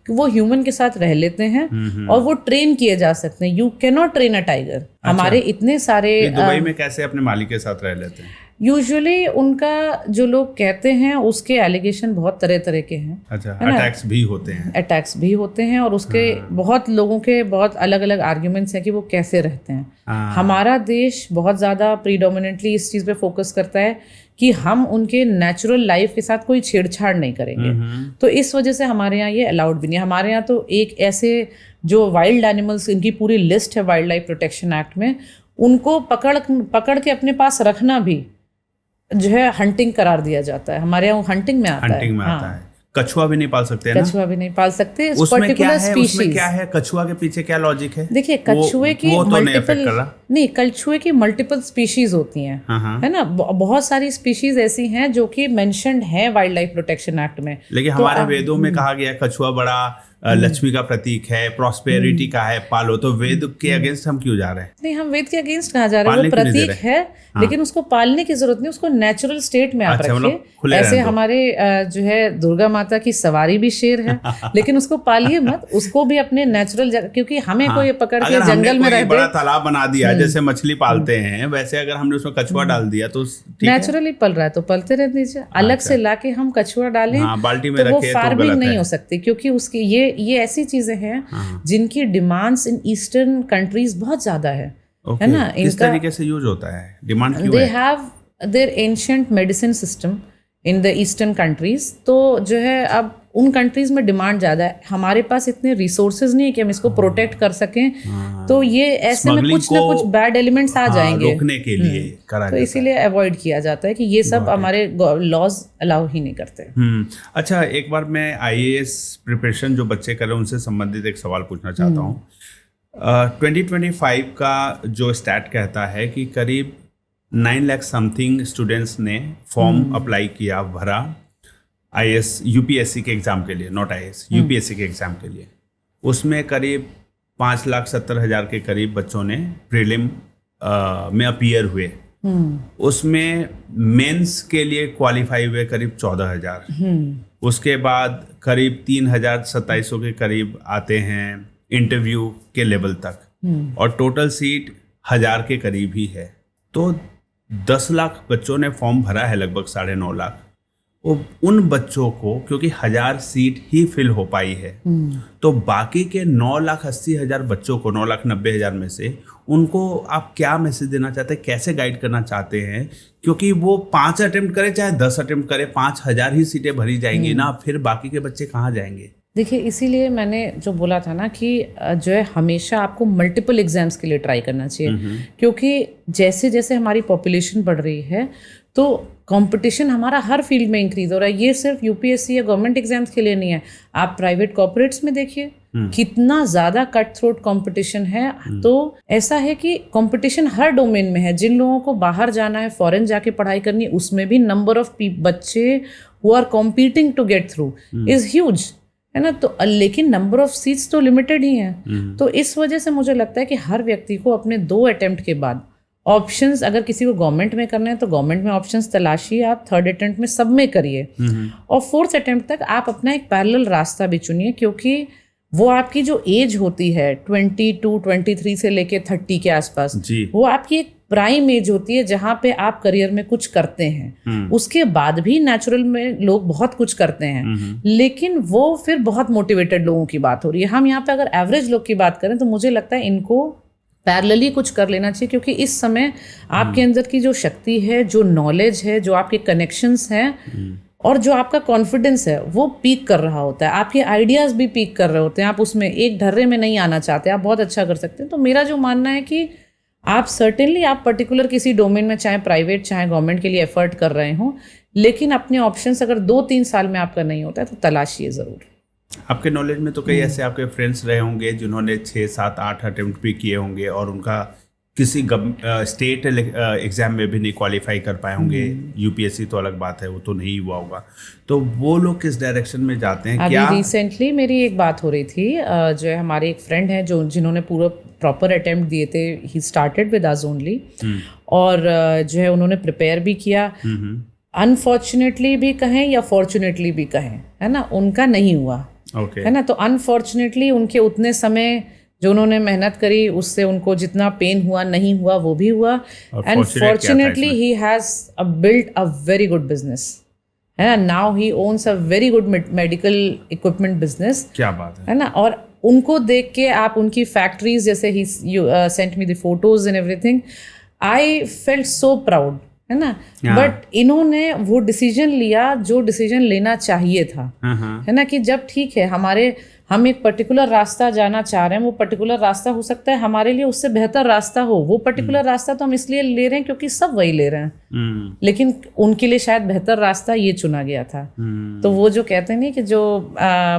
कि वो ह्यूमन के साथ रह लेते हैं और वो ट्रेन किए जा सकते हैं। You can not train a tiger. हमारे इतने सारे दुबई में कैसे अपने मालिक के साथ रह लेते हैं? यूजुअली उनका जो लोग कहते हैं उसके एलिगेशन बहुत तरह तरह के हैं। अच्छा, अटैक्स भी होते हैं? अटैक्स भी होते हैं और उसके बहुत लोगों के बहुत अलग अलग आर्ग्यूमेंट्स हैं कि वो कैसे रहते हैं। हमारा देश बहुत ज़्यादा प्रीडोमिनेंटली इस चीज़ पे फोकस करता है कि हम उनके नेचुरल लाइफ के साथ कोई छेड़छाड़ नहीं करेंगे, तो इस वजह से हमारे यहाँ ये अलाउड भी नहीं है। हमारे यहाँ तो एक ऐसे जो वाइल्ड एनिमल्स, इनकी पूरी लिस्ट है वाइल्ड लाइफ प्रोटेक्शन एक्ट में, उनको पकड़ के अपने पास रखना भी जो है हंटिंग करार दिया जाता है। हमारे यहाँ हंटिंग में आता है। हंटिंग में आता है। कछुआ भी नहीं पाल सकते ना? कछुआ भी नहीं पाल सकते। उसमें क्या है, उसमें क्या है, कछुआ के पीछे क्या लॉजिक है? देखिए, कछुए की मल्टीपल नहीं, कछुए की मल्टीपल स्पीशीज होती हैं, है ना। बहुत सारी स्पीशीज ऐसी हैं जो कि मेंशन्ड है वाइल्ड लाइफ प्रोटेक्शन एक्ट में। लेकिन हमारे वेदों में कहा गया कछुआ बड़ा लक्ष्मी का प्रतीक है, प्रॉस्पेरिटी का है, पालो। तो वेद के अगेंस्ट हम क्यों जा रहे हैं? नहीं, हम वेद के अगेंस्ट कहाँ जा रहे हैं? वो प्रतीक है, लेकिन उसको पालने की जरूरत नहीं, उसको नेचुरल स्टेट में आप रखिए। ऐसे हमारे जो है दुर्गा माता की सवारी भी शेर है, लेकिन उसको पालिए मत, उसको भी अपने नेचुरल क्योंकि हमें कोई पकड़ के जंगल में रह बड़ा तालाब बना दिया जैसे मछली पालते हैं, वैसे अगर हमने उसमें कछुआ डाल दिया तो नेचुरली पल रहा है तो पलते रह दीजिए। अलग से लाके हम कछुआ डालें बाल्टी में तो वो फार्मिंग नहीं हो सकती, क्योंकि उसकी ये ऐसी चीजें हैं जिनकी डिमांड्स इन ईस्टर्न कंट्रीज बहुत ज्यादा है ना। किस तरीके से यूज होता है? डिमांड क्यों है? They have their ancient medicine system in the eastern countries. तो जो है अब उन कंट्रीज में डिमांड ज़्यादा है, हमारे पास इतने रिसोर्सेज नहीं है कि हम इसको प्रोटेक्ट कर सकें। तो ये ऐसे में कुछ ना कुछ बैड एलिमेंट्स आ जाएंगे रोकने के लिए करा तो इसीलिए अवॉइड किया जाता है कि ये सब हमारे लॉज अलाउ ही नहीं करते। अच्छा, एक बार मैं IAS प्रिपरेशन जो बच्चे कर रहे हैं उनसे संबंधित एक सवाल पूछना चाहता हूँ। 2025 का जो स्टैट कहता है कि करीब 9 लाख समथिंग स्टूडेंट्स ने फॉर्म अप्लाई किया, भरा IAS UPSC के एग्ज़ाम के लिए, नॉट IAS UPSC के एग्ज़ाम के लिए। उसमें करीब 5,70,000 के करीब बच्चों ने प्रीलिम में अपीयर हुए। उसमें मेंस के लिए क्वालिफाई हुए करीब 14,000। उसके बाद करीब 3,2700 के करीब आते हैं इंटरव्यू के लेवल तक, और टोटल सीट 1,000 के करीब ही है। तो 10 लाख बच्चों ने फॉर्म भरा है, लगभग 9.5 लाख। उन बच्चों को क्योंकि 1,000 सीट ही फिल हो पाई है, तो बाकी के 9,80,000 बच्चों को, 9,90,000 में से उनको आप क्या मैसेज देना चाहते हैं, कैसे गाइड करना चाहते हैं? क्योंकि वो 5 अटेम्प्ट करे चाहे 10 अटेम्प्ट करे, 5,000 ही सीटें भरी जाएंगी ना, फिर बाकी के बच्चे कहाँ जाएंगे? देखिए, इसीलिए मैंने जो बोला था ना कि जो है हमेशा आपको मल्टीपल एग्जाम्स के लिए ट्राई करना चाहिए, क्योंकि जैसे जैसे हमारी पॉपुलेशन बढ़ रही है तो कंपटीशन हमारा हर फील्ड में इंक्रीज हो रहा है। ये सिर्फ UPSC या गवर्नमेंट एग्जाम्स के लिए नहीं है, आप प्राइवेट कॉर्पोरेट्स में देखिए कितना ज़्यादा कट थ्रोट कंपटीशन है। तो ऐसा है कि कंपटीशन हर डोमेन में है। जिन लोगों को बाहर जाना है, फॉरेन जाके पढ़ाई करनी है, उसमें भी नंबर ऑफ बच्चे who are competing to get through is huge, है ना। तो लेकिन नंबर ऑफ सीट्स तो लिमिटेड ही हैं। तो इस वजह से मुझे लगता है कि हर व्यक्ति को अपने 2 अटेम्प्ट के बाद ऑप्शंस, अगर किसी को गवर्नमेंट में करना है तो गवर्नमेंट में ऑप्शंस तलाशिए, आप 3rd अटेम्प्ट में सब में करिए, और 4th अटेम्प्ट तक आप अपना एक पैरेलल रास्ता भी चुनिए, क्योंकि वो आपकी जो एज होती है 22-23 से लेके 30 के आसपास, वो आपकी एक प्राइम एज होती है जहाँ पे आप करियर में कुछ करते हैं। उसके बाद भी नेचुरल में लोग बहुत कुछ करते हैं, लेकिन वो फिर बहुत मोटिवेटेड लोगों की बात हो रही है। हम यहाँ पे अगर एवरेज लोग की बात करें तो मुझे लगता है इनको पैरेलली कुछ कर लेना चाहिए, क्योंकि इस समय आपके अंदर की जो शक्ति है, जो नॉलेज है, जो आपके कनेक्शंस हैं और जो आपका कॉन्फिडेंस है, वो पीक कर रहा होता है। आपके आइडियाज़ भी पीक कर रहे होते हैं। आप उसमें एक ढर्रे में नहीं आना चाहते, आप बहुत अच्छा कर सकते हैं। तो मेरा जो मानना है कि आप सर्टेनली आप पर्टिकुलर किसी डोमेन में, चाहे प्राइवेट चाहे गवर्नमेंट के लिए एफर्ट कर रहे हों, लेकिन अपने ऑप्शंस अगर 2-3 साल में आपका नहीं होता है तो तलाशिए ज़रूर। आपके नॉलेज में तो कई ऐसे आपके फ्रेंड्स रहे होंगे जिन्होंने 6, 7, 8 अटेम्प्ट भी किए होंगे और उनका किसी स्टेट एग्जाम में भी नहीं क्वालिफाई कर पाए होंगे। UPSC तो अलग बात है, वो तो नहीं हुआ होगा। तो वो लोग किस डायरेक्शन में जाते हैं? अभी रिसेंटली मेरी एक बात हो रही थी, जो है हमारे एक फ्रेंड हैं जिन्होंने पूरा प्रॉपर अटेम्प्ट दिए थे। He started with us only, और जो है उन्होंने प्रिपेयर भी किया। अनफॉर्चुनेटली भी कहें या फॉर्चुनेटली भी कहें, है ना, उनका नहीं हुआ, है ना। तो अनफॉर्चुनेटली उनके उतने समय जो उन्होंने मेहनत करी उससे उनको जितना पेन हुआ नहीं हुआ वो भी हुआ। And fortunately he has built a very good business, है ना। Now he owns a very good medical equipment business. क्या बात है ना। और उनको देख के आप उनकी फैक्ट्रीज, जैसे ही sent me the photos and everything, I felt so proud, है ना। बट इन्होंने वो डिसीजन लिया जो डिसीजन लेना चाहिए था, है ना, कि जब ठीक है हम एक पर्टिकुलर रास्ता जाना चाह रहे हैं, वो पर्टिकुलर रास्ता हो सकता है हमारे लिए उससे बेहतर रास्ता हो। वो पर्टिकुलर रास्ता तो हम इसलिए ले रहे हैं क्योंकि सब वही ले रहे हैं, लेकिन उनके लिए शायद बेहतर रास्ता ये चुना गया था। तो वो जो कहते हैं नहीं कि जो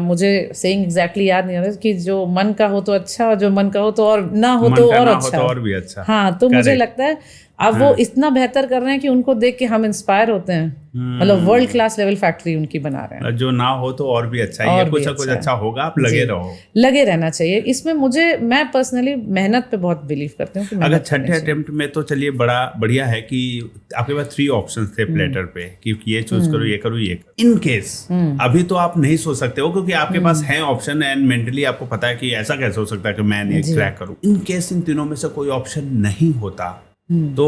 मुझे सेइंग एग्जैक्टली याद नहीं आ रहा कि जो मन का हो तो अच्छा, और जो मन का हो तो और ना हो तो और अच्छा, और भी अच्छा। हाँ, तो मुझे लगता है अब वो इतना बेहतर कर रहे हैं कि उनको देख के हम इंस्पायर होते हैं। मतलब वर्ल्ड क्लास लेवल फैक्ट्री उनकी बना रहे हैं। जो ना हो तो और भी अच्छा है, कुछ ना कुछ अच्छा होगा, आप लगे रहो, लगे रहना चाहिए इसमें। मैं पर्सनली मेहनत पे बहुत बिलीव करती हूँ। अगर छठे अटेम्प्ट में तो चलिए बड़ा बढ़िया है कि आपके पास 3 ऑप्शंस थे प्लेटर पे कि ये चूज करो, ये करो, ये करो। इन केस अभी तो आप नहीं सोच सकते हो क्योंकि आपके पास है ऑप्शन एंड मेंटली आपको पता है कि ऐसा कैसे हो सकता है कि मैं ये क्रैक करूं। इन केस इन तीनों में से कोई ऑप्शन नहीं होता तो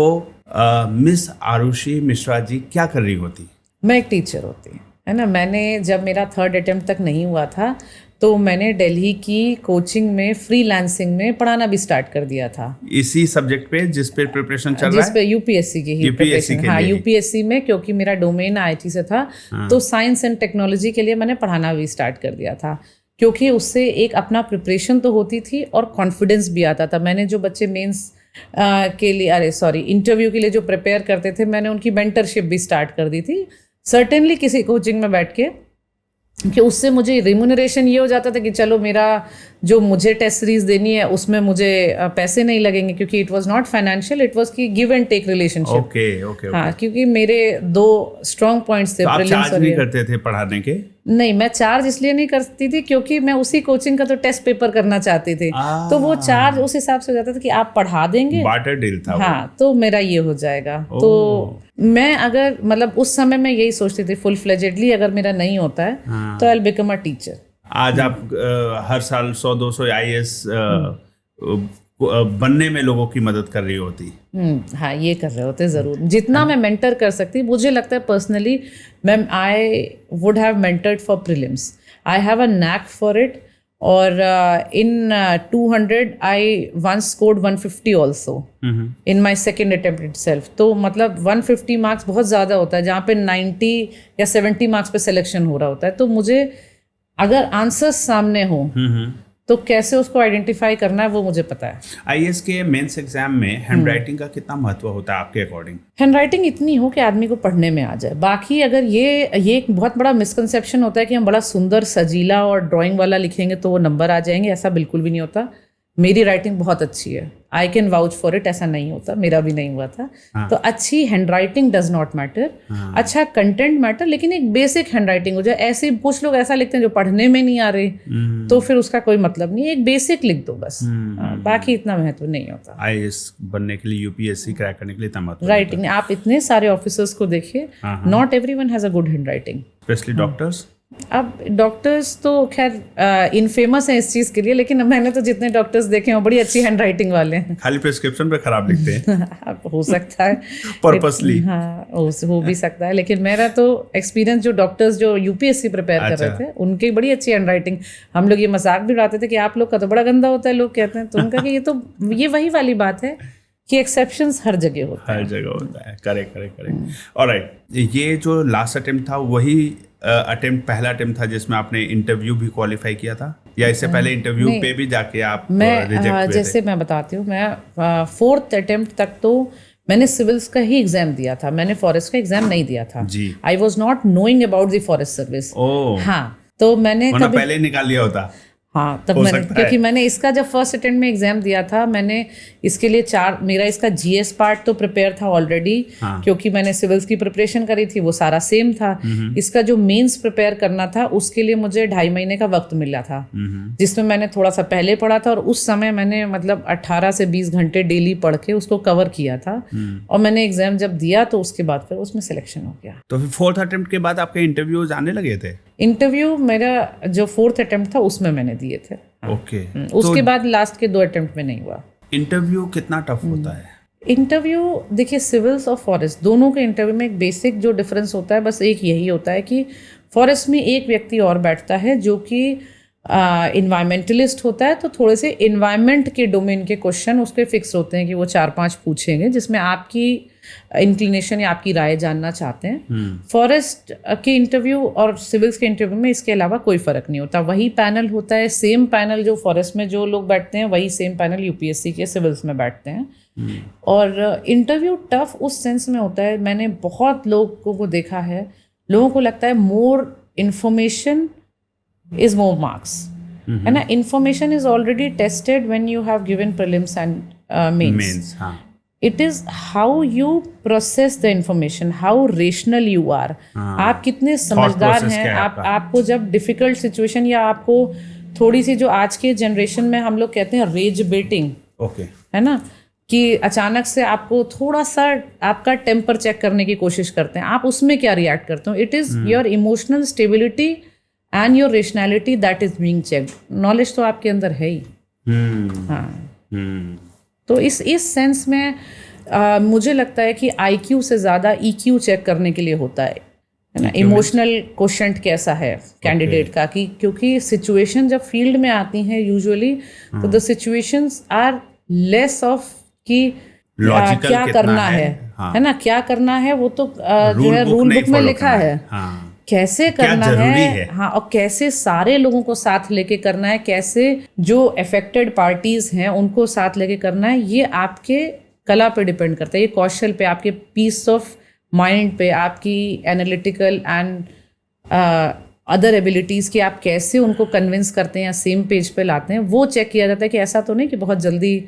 मिस आरुषि मिश्रा जी क्या कर रही होती? मैं एक टीचर होती है ना। मैंने जब मेरा 3rd अटेम्प्ट तक नहीं हुआ था तो मैंने दिल्ली की कोचिंग में फ्रीलांसिंग में पढ़ाना भी स्टार्ट कर दिया था, इसी सब्जेक्ट पे जिस पे प्रिपरेशन चल रहा है, जिस पे यूपीएससी की ही प्रिपरेशन। हाँ, यूपीएससी में, क्योंकि मेरा डोमेन आईटी से था। तो साइंस एंड टेक्नोलॉजी के लिए मैंने पढ़ाना भी स्टार्ट कर दिया था, क्योंकि उससे एक अपना प्रिपरेशन तो होती थी और कॉन्फिडेंस भी आता था। मैंने जो बच्चे मेंस के लिए इंटरव्यू के लिए जो प्रिपेयर करते थे, मैंने उनकी मेंटरशिप भी स्टार्ट कर दी थी। सर्टेनली किसी कोचिंग में बैठ के, कि उससे मुझे रिम्यूनरेशन ये हो जाता था कि चलो मेरा जो मुझे टेस्ट सीरीज देनी है उसमें मुझे पैसे नहीं लगेंगे, क्योंकि it was not financial, it was की give and take relationship. Okay. हाँ, क्योंकि मेरे 2 स्ट्रॉन्ग पॉइंट्स थे। तो आप चार्ज नहीं करते थे पढ़ाने के? नहीं, मैं चार्ज इसलिए नहीं करती थी क्योंकि मैं उसी कोचिंग का तो टेस्ट पेपर करना चाहती थी। तो वो चार्ज उस हिसाब से हो जाता था कि आप पढ़ा देंगे, बार्टर डील था। हाँ, तो मेरा ये हो जाएगा। तो मैं अगर मतलब उस समय मैं यही सोचती थी फुल फ्लेजेडली अगर मेरा नहीं होता है तो I will become a teacher. आज आप हर साल 100-200 IAS बनने में लोगों की मदद कर रही होती। हाँ, ये कर रहे होते ज़रूर। जितना मैं मेंटर कर सकती, मुझे लगता है personally ma'am I would have mentored for prelims. I have a knack for it. और in 200 I once scored 150 also in my second attempt itself. तो मतलब 150 मार्क्स बहुत ज़्यादा होता है, जहाँ पे 90 या 70 मार्क्स पे सिलेक्शन हो रहा होता है। तो मुझे अगर आंसर्स सामने हो तो कैसे उसको आइडेंटिफाई करना है वो मुझे पता है। IAS के मेंस एग्जाम में हैंडराइटिंग का कितना महत्व होता है आपके अकॉर्डिंग? हैंडराइटिंग इतनी हो कि आदमी को पढ़ने में आ जाए। बाकी अगर ये एक बहुत बड़ा मिसकंसेप्शन होता है कि हम बड़ा सुंदर सजीला और ड्राइंग वाला लिखेंगे तो वो नंबर आ जाएंगे, ऐसा बिल्कुल भी नहीं होता। मेरी राइटिंग बहुत अच्छी है, I can vouch for it. ऐसा नहीं होता, मेरा भी नहीं हुआ था। तो अच्छी हैंडराइटिंग डज नॉट मैटर, अच्छा कंटेंट मैटर, लेकिन एक बेसिक हैंडराइटिंग हो जाए। ऐसे कुछ लोग ऐसा लिखते हैं जो पढ़ने में नहीं आ रहे, तो फिर उसका कोई मतलब नहीं है। एक बेसिक लिख दो बस, बाकी इतना महत्व नहीं होता। IAS बनने के लिए, UPSC क्रैक करने के लिए इतना महत्व राइटिंग। आप इतने सारे ऑफिसर्स को देखिए, not everyone has a good handwriting, specially doctors. अब डॉक्टर्स तो खैर इनफेमस हैं इस चीज़ के लिए, लेकिन मैंने तो जितने डॉक्टर्स देखे हैं वो बड़ी अच्छी हैंडराइटिंग वाले हैं। खाली प्रिस्क्रिप्शन पे खराब लिखते हैं। हो सकता है पर्पसली। हाँ, हो भी सकता है, लेकिन मेरा तो एक्सपीरियंस जो डॉक्टर्स जो UPSC प्रिपेयर कर रहे थे उनकी बड़ी अच्छी हैंडराइटिंग। हम लोग ये मजाक भी उड़ाते थे कि आप लोग का तो बड़ा गंदा होता है, लोग कहते हैं। तो उनका कि ये वही वाली बात है कि एक्सेप्शंस हर जगह होता है। हर जगह होता है। करेक्ट। ऑलराइट, ये जो लास्ट अटेम्प्ट था वही अटेम्प्ट, पहला अटेम्प्ट था जिसमें आपने इंटरव्यू भी क्वालिफाई किया था, या इससे पहले इंटरव्यू पे भी जाके आप रिजेक्ट हुए थे? जैसे मैं बताती हूँ, मैं 4th अटेम्प्ट तक तो मैंने सिविल्स का ही एग्जाम दिया था, मैंने फॉरेस्ट का एग्जाम नहीं दिया था। I was not knowing about the forest service. हाँ, तो मैंने कभी पहले निकाल लिया होता। हाँ, तब मैंने, क्योंकि मैंने इसका जब फर्स्ट अटेम्प्ट में एग्जाम दिया था, मैंने इसके लिए मेरा इसका GS पार्ट तो प्रिपेयर था ऑलरेडी, क्योंकि मैंने सिविल्स की प्रिपरेशन करी थी, वो सारा सेम था। इसका जो मेंस प्रिपेयर करना था उसके लिए मुझे 2.5 महीने का वक्त मिला था, जिसमें मैंने थोड़ा सा पहले पढ़ा था, और उस समय मैंने मतलब 18 से 20 घंटे डेली पढ़ के उसको कवर किया था। और मैंने एग्जाम जब दिया तो उसके बाद फिर उसमें सिलेक्शन हो गया। तो फिर 4th अटेम्प्ट के बाद आपके इंटरव्यूज आने लगे थे? इंटरव्यू मेरा जो 4th अटेम्प्ट था उसमें मैंने दिए थे। ओके। उसके बाद लास्ट के 2 अटेम्प्ट में नहीं हुआ। इंटरव्यू कितना टफ होता है? इंटरव्यू देखिए, सिविल्स और फॉरेस्ट दोनों के इंटरव्यू में एक बेसिक जो डिफरेंस होता है बस एक यही होता है कि फॉरेस्ट में एक व्यक्ति और बैठता है जो कि इन्वायरमेंटलिस्ट होता है, तो थोड़े से इन्वायरमेंट के डोमेन के क्वेश्चन उसके फिक्स होते हैं कि वो 4-5 पूछेंगे, जिसमें आपकी इंक्लिनेशन या आपकी राय जानना चाहते हैं। फॉरेस्ट के इंटरव्यू और सिविल्स के इंटरव्यू में इसके अलावा कोई फ़र्क नहीं होता, वही पैनल होता है, सेम पैनल जो फॉरेस्ट में जो लोग बैठते हैं वही सेम पैनल यूपीएससी के सिविल्स में बैठते हैं। और इंटरव्यू टफ उस सेंस में होता है, मैंने बहुत लोगों को देखा है, लोगों को लगता है more information is more marks, है ना। Information is already tested when you have given prelims and mains. It is how you process the information, how rational you are, आप कितने समझदार हैं। आपको जब डिफिकल्ट सिचुएशन या आपको थोड़ी सी, जो आज के जनरेशन में हम लोग कहते हैं रेज बेटिंग, है ना, कि अचानक से आपको थोड़ा सा आपका टेम्पर चेक करने की कोशिश करते हैं, आप उसमें क्या रिएक्ट करते हो। It is your emotional stability and your rationality that is being checked. Knowledge तो आपके अंदर है ही। तो इस सेंस में मुझे लगता है कि आईक्यू से ज़्यादा ईक्यू चेक करने के लिए होता है ना, इमोशनल क्वोशंट कैसा है कैंडिडेट का, कि क्योंकि सिचुएशन जब फील्ड में आती हैं यूजुअली, तो the situations are less of कि क्या करना है ना, क्या करना है वो तो जो है रूल बुक में लिखा है, कैसे करना है, हाँ, और कैसे सारे लोगों को साथ लेके करना है, कैसे जो अफेक्टेड पार्टीज हैं उनको साथ लेके करना है, ये आपके कला पे डिपेंड करता है, ये कौशल पे, आपके पीस ऑफ माइंड पे, आपकी एनालिटिकल एंड अदर एबिलिटीज़ की आप कैसे उनको कन्विंस करते हैं या सेम पेज पे लाते हैं, वो चेक किया जाता है। कि ऐसा तो नहीं कि बहुत जल्दी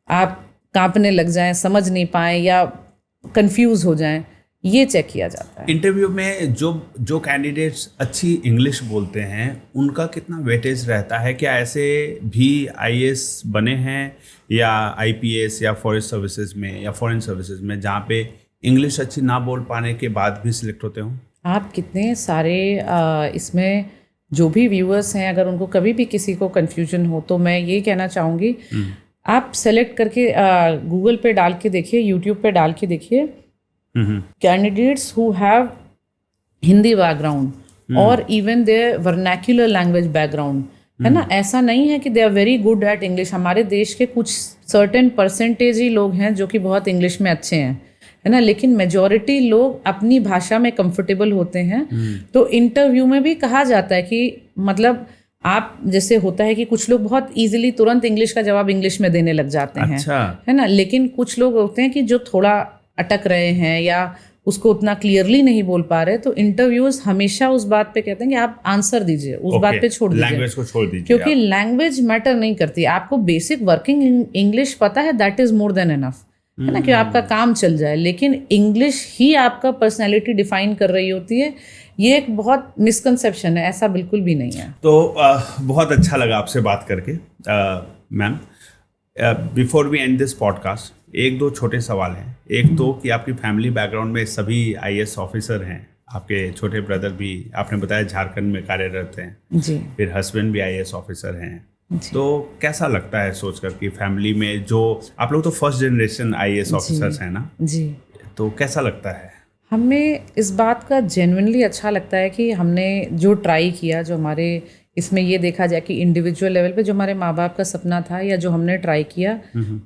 आप कांपने लग जाएं, समझ नहीं पाएं या कंफ्यूज हो जाएं, ये चेक किया जाता है। इंटरव्यू में जो कैंडिडेट्स अच्छी इंग्लिश बोलते हैं उनका कितना वेटेज रहता है? क्या ऐसे भी आईएएस बने हैं या आईपीएस या फॉरेस्ट सर्विसेज में या फॉरेन सर्विसेज में जहाँ पे इंग्लिश अच्छी ना बोल पाने के बाद भी सिलेक्ट होते हो? आप कितने सारे इसमें जो भी व्यूअर्स हैं, अगर उनको कभी भी किसी को कन्फ्यूजन हो तो मैं ये कहना चाहूँगी, आप सेलेक्ट करके गूगल पे डाल के देखिए, यूट्यूब पे डाल के देखिए, candidates who have Hindi background और even their vernacular language background, है ना। ऐसा नहीं है कि they are very good at English. हमारे देश के कुछ सर्टेन परसेंटेज ही लोग हैं जो कि बहुत इंग्लिश में अच्छे हैं, है ना, लेकिन मेजॉरिटी लोग अपनी भाषा में कंफर्टेबल होते हैं। तो इंटरव्यू में भी कहा जाता है कि मतलब आप, जैसे होता है कि कुछ लोग बहुत इजीली तुरंत इंग्लिश का जवाब इंग्लिश में देने लग जाते हैं, है ना, लेकिन कुछ लोग होते हैं कि जो थोड़ा अटक रहे हैं या उसको उतना क्लियरली नहीं बोल पा रहे, तो इंटरव्यूज हमेशा उस बात पे कहते हैं कि आप आंसर दीजिए, उस बात पे छोड़ दीजिए, लैंग्वेज को छोड़ दीजिए, क्योंकि लैंग्वेज मैटर नहीं करती। आपको बेसिक वर्किंग इंग्लिश पता है, that is more than enough, है ना, कि आपका काम चल जाए। लेकिन इंग्लिश ही आपका पर्सनैलिटी डिफाइन कर रही होती है, ये एक बहुत मिसकंसेप्शन है, ऐसा बिल्कुल भी नहीं है। तो बहुत अच्छा लगा आपसे बात करके ma'am. Before we end this podcast, एक दो छोटे सवाल हैं। एक तो कि आपकी फैमिली बैकग्राउंड में सभी आईएएस ऑफिसर हैं, आपके छोटे ब्रदर भी आपने बताया झारखंड में कार्यरत हैं जी, फिर हस्बैंड भी आईएएस ऑफिसर हैं, तो कैसा लगता है सोचकर कि फैमिली में जो आप लोग तो फर्स्ट जनरेशन आईएएस ऑफिसर्स हैं ना जी, तो कैसा लगता है? हमें इस बात का जेन्युइनली अच्छा लगता है कि हमने जो ट्राई किया, जो हमारे इसमें ये देखा जाए कि इंडिविजुअल लेवल पे जो हमारे माँ बाप का सपना था या जो हमने ट्राई किया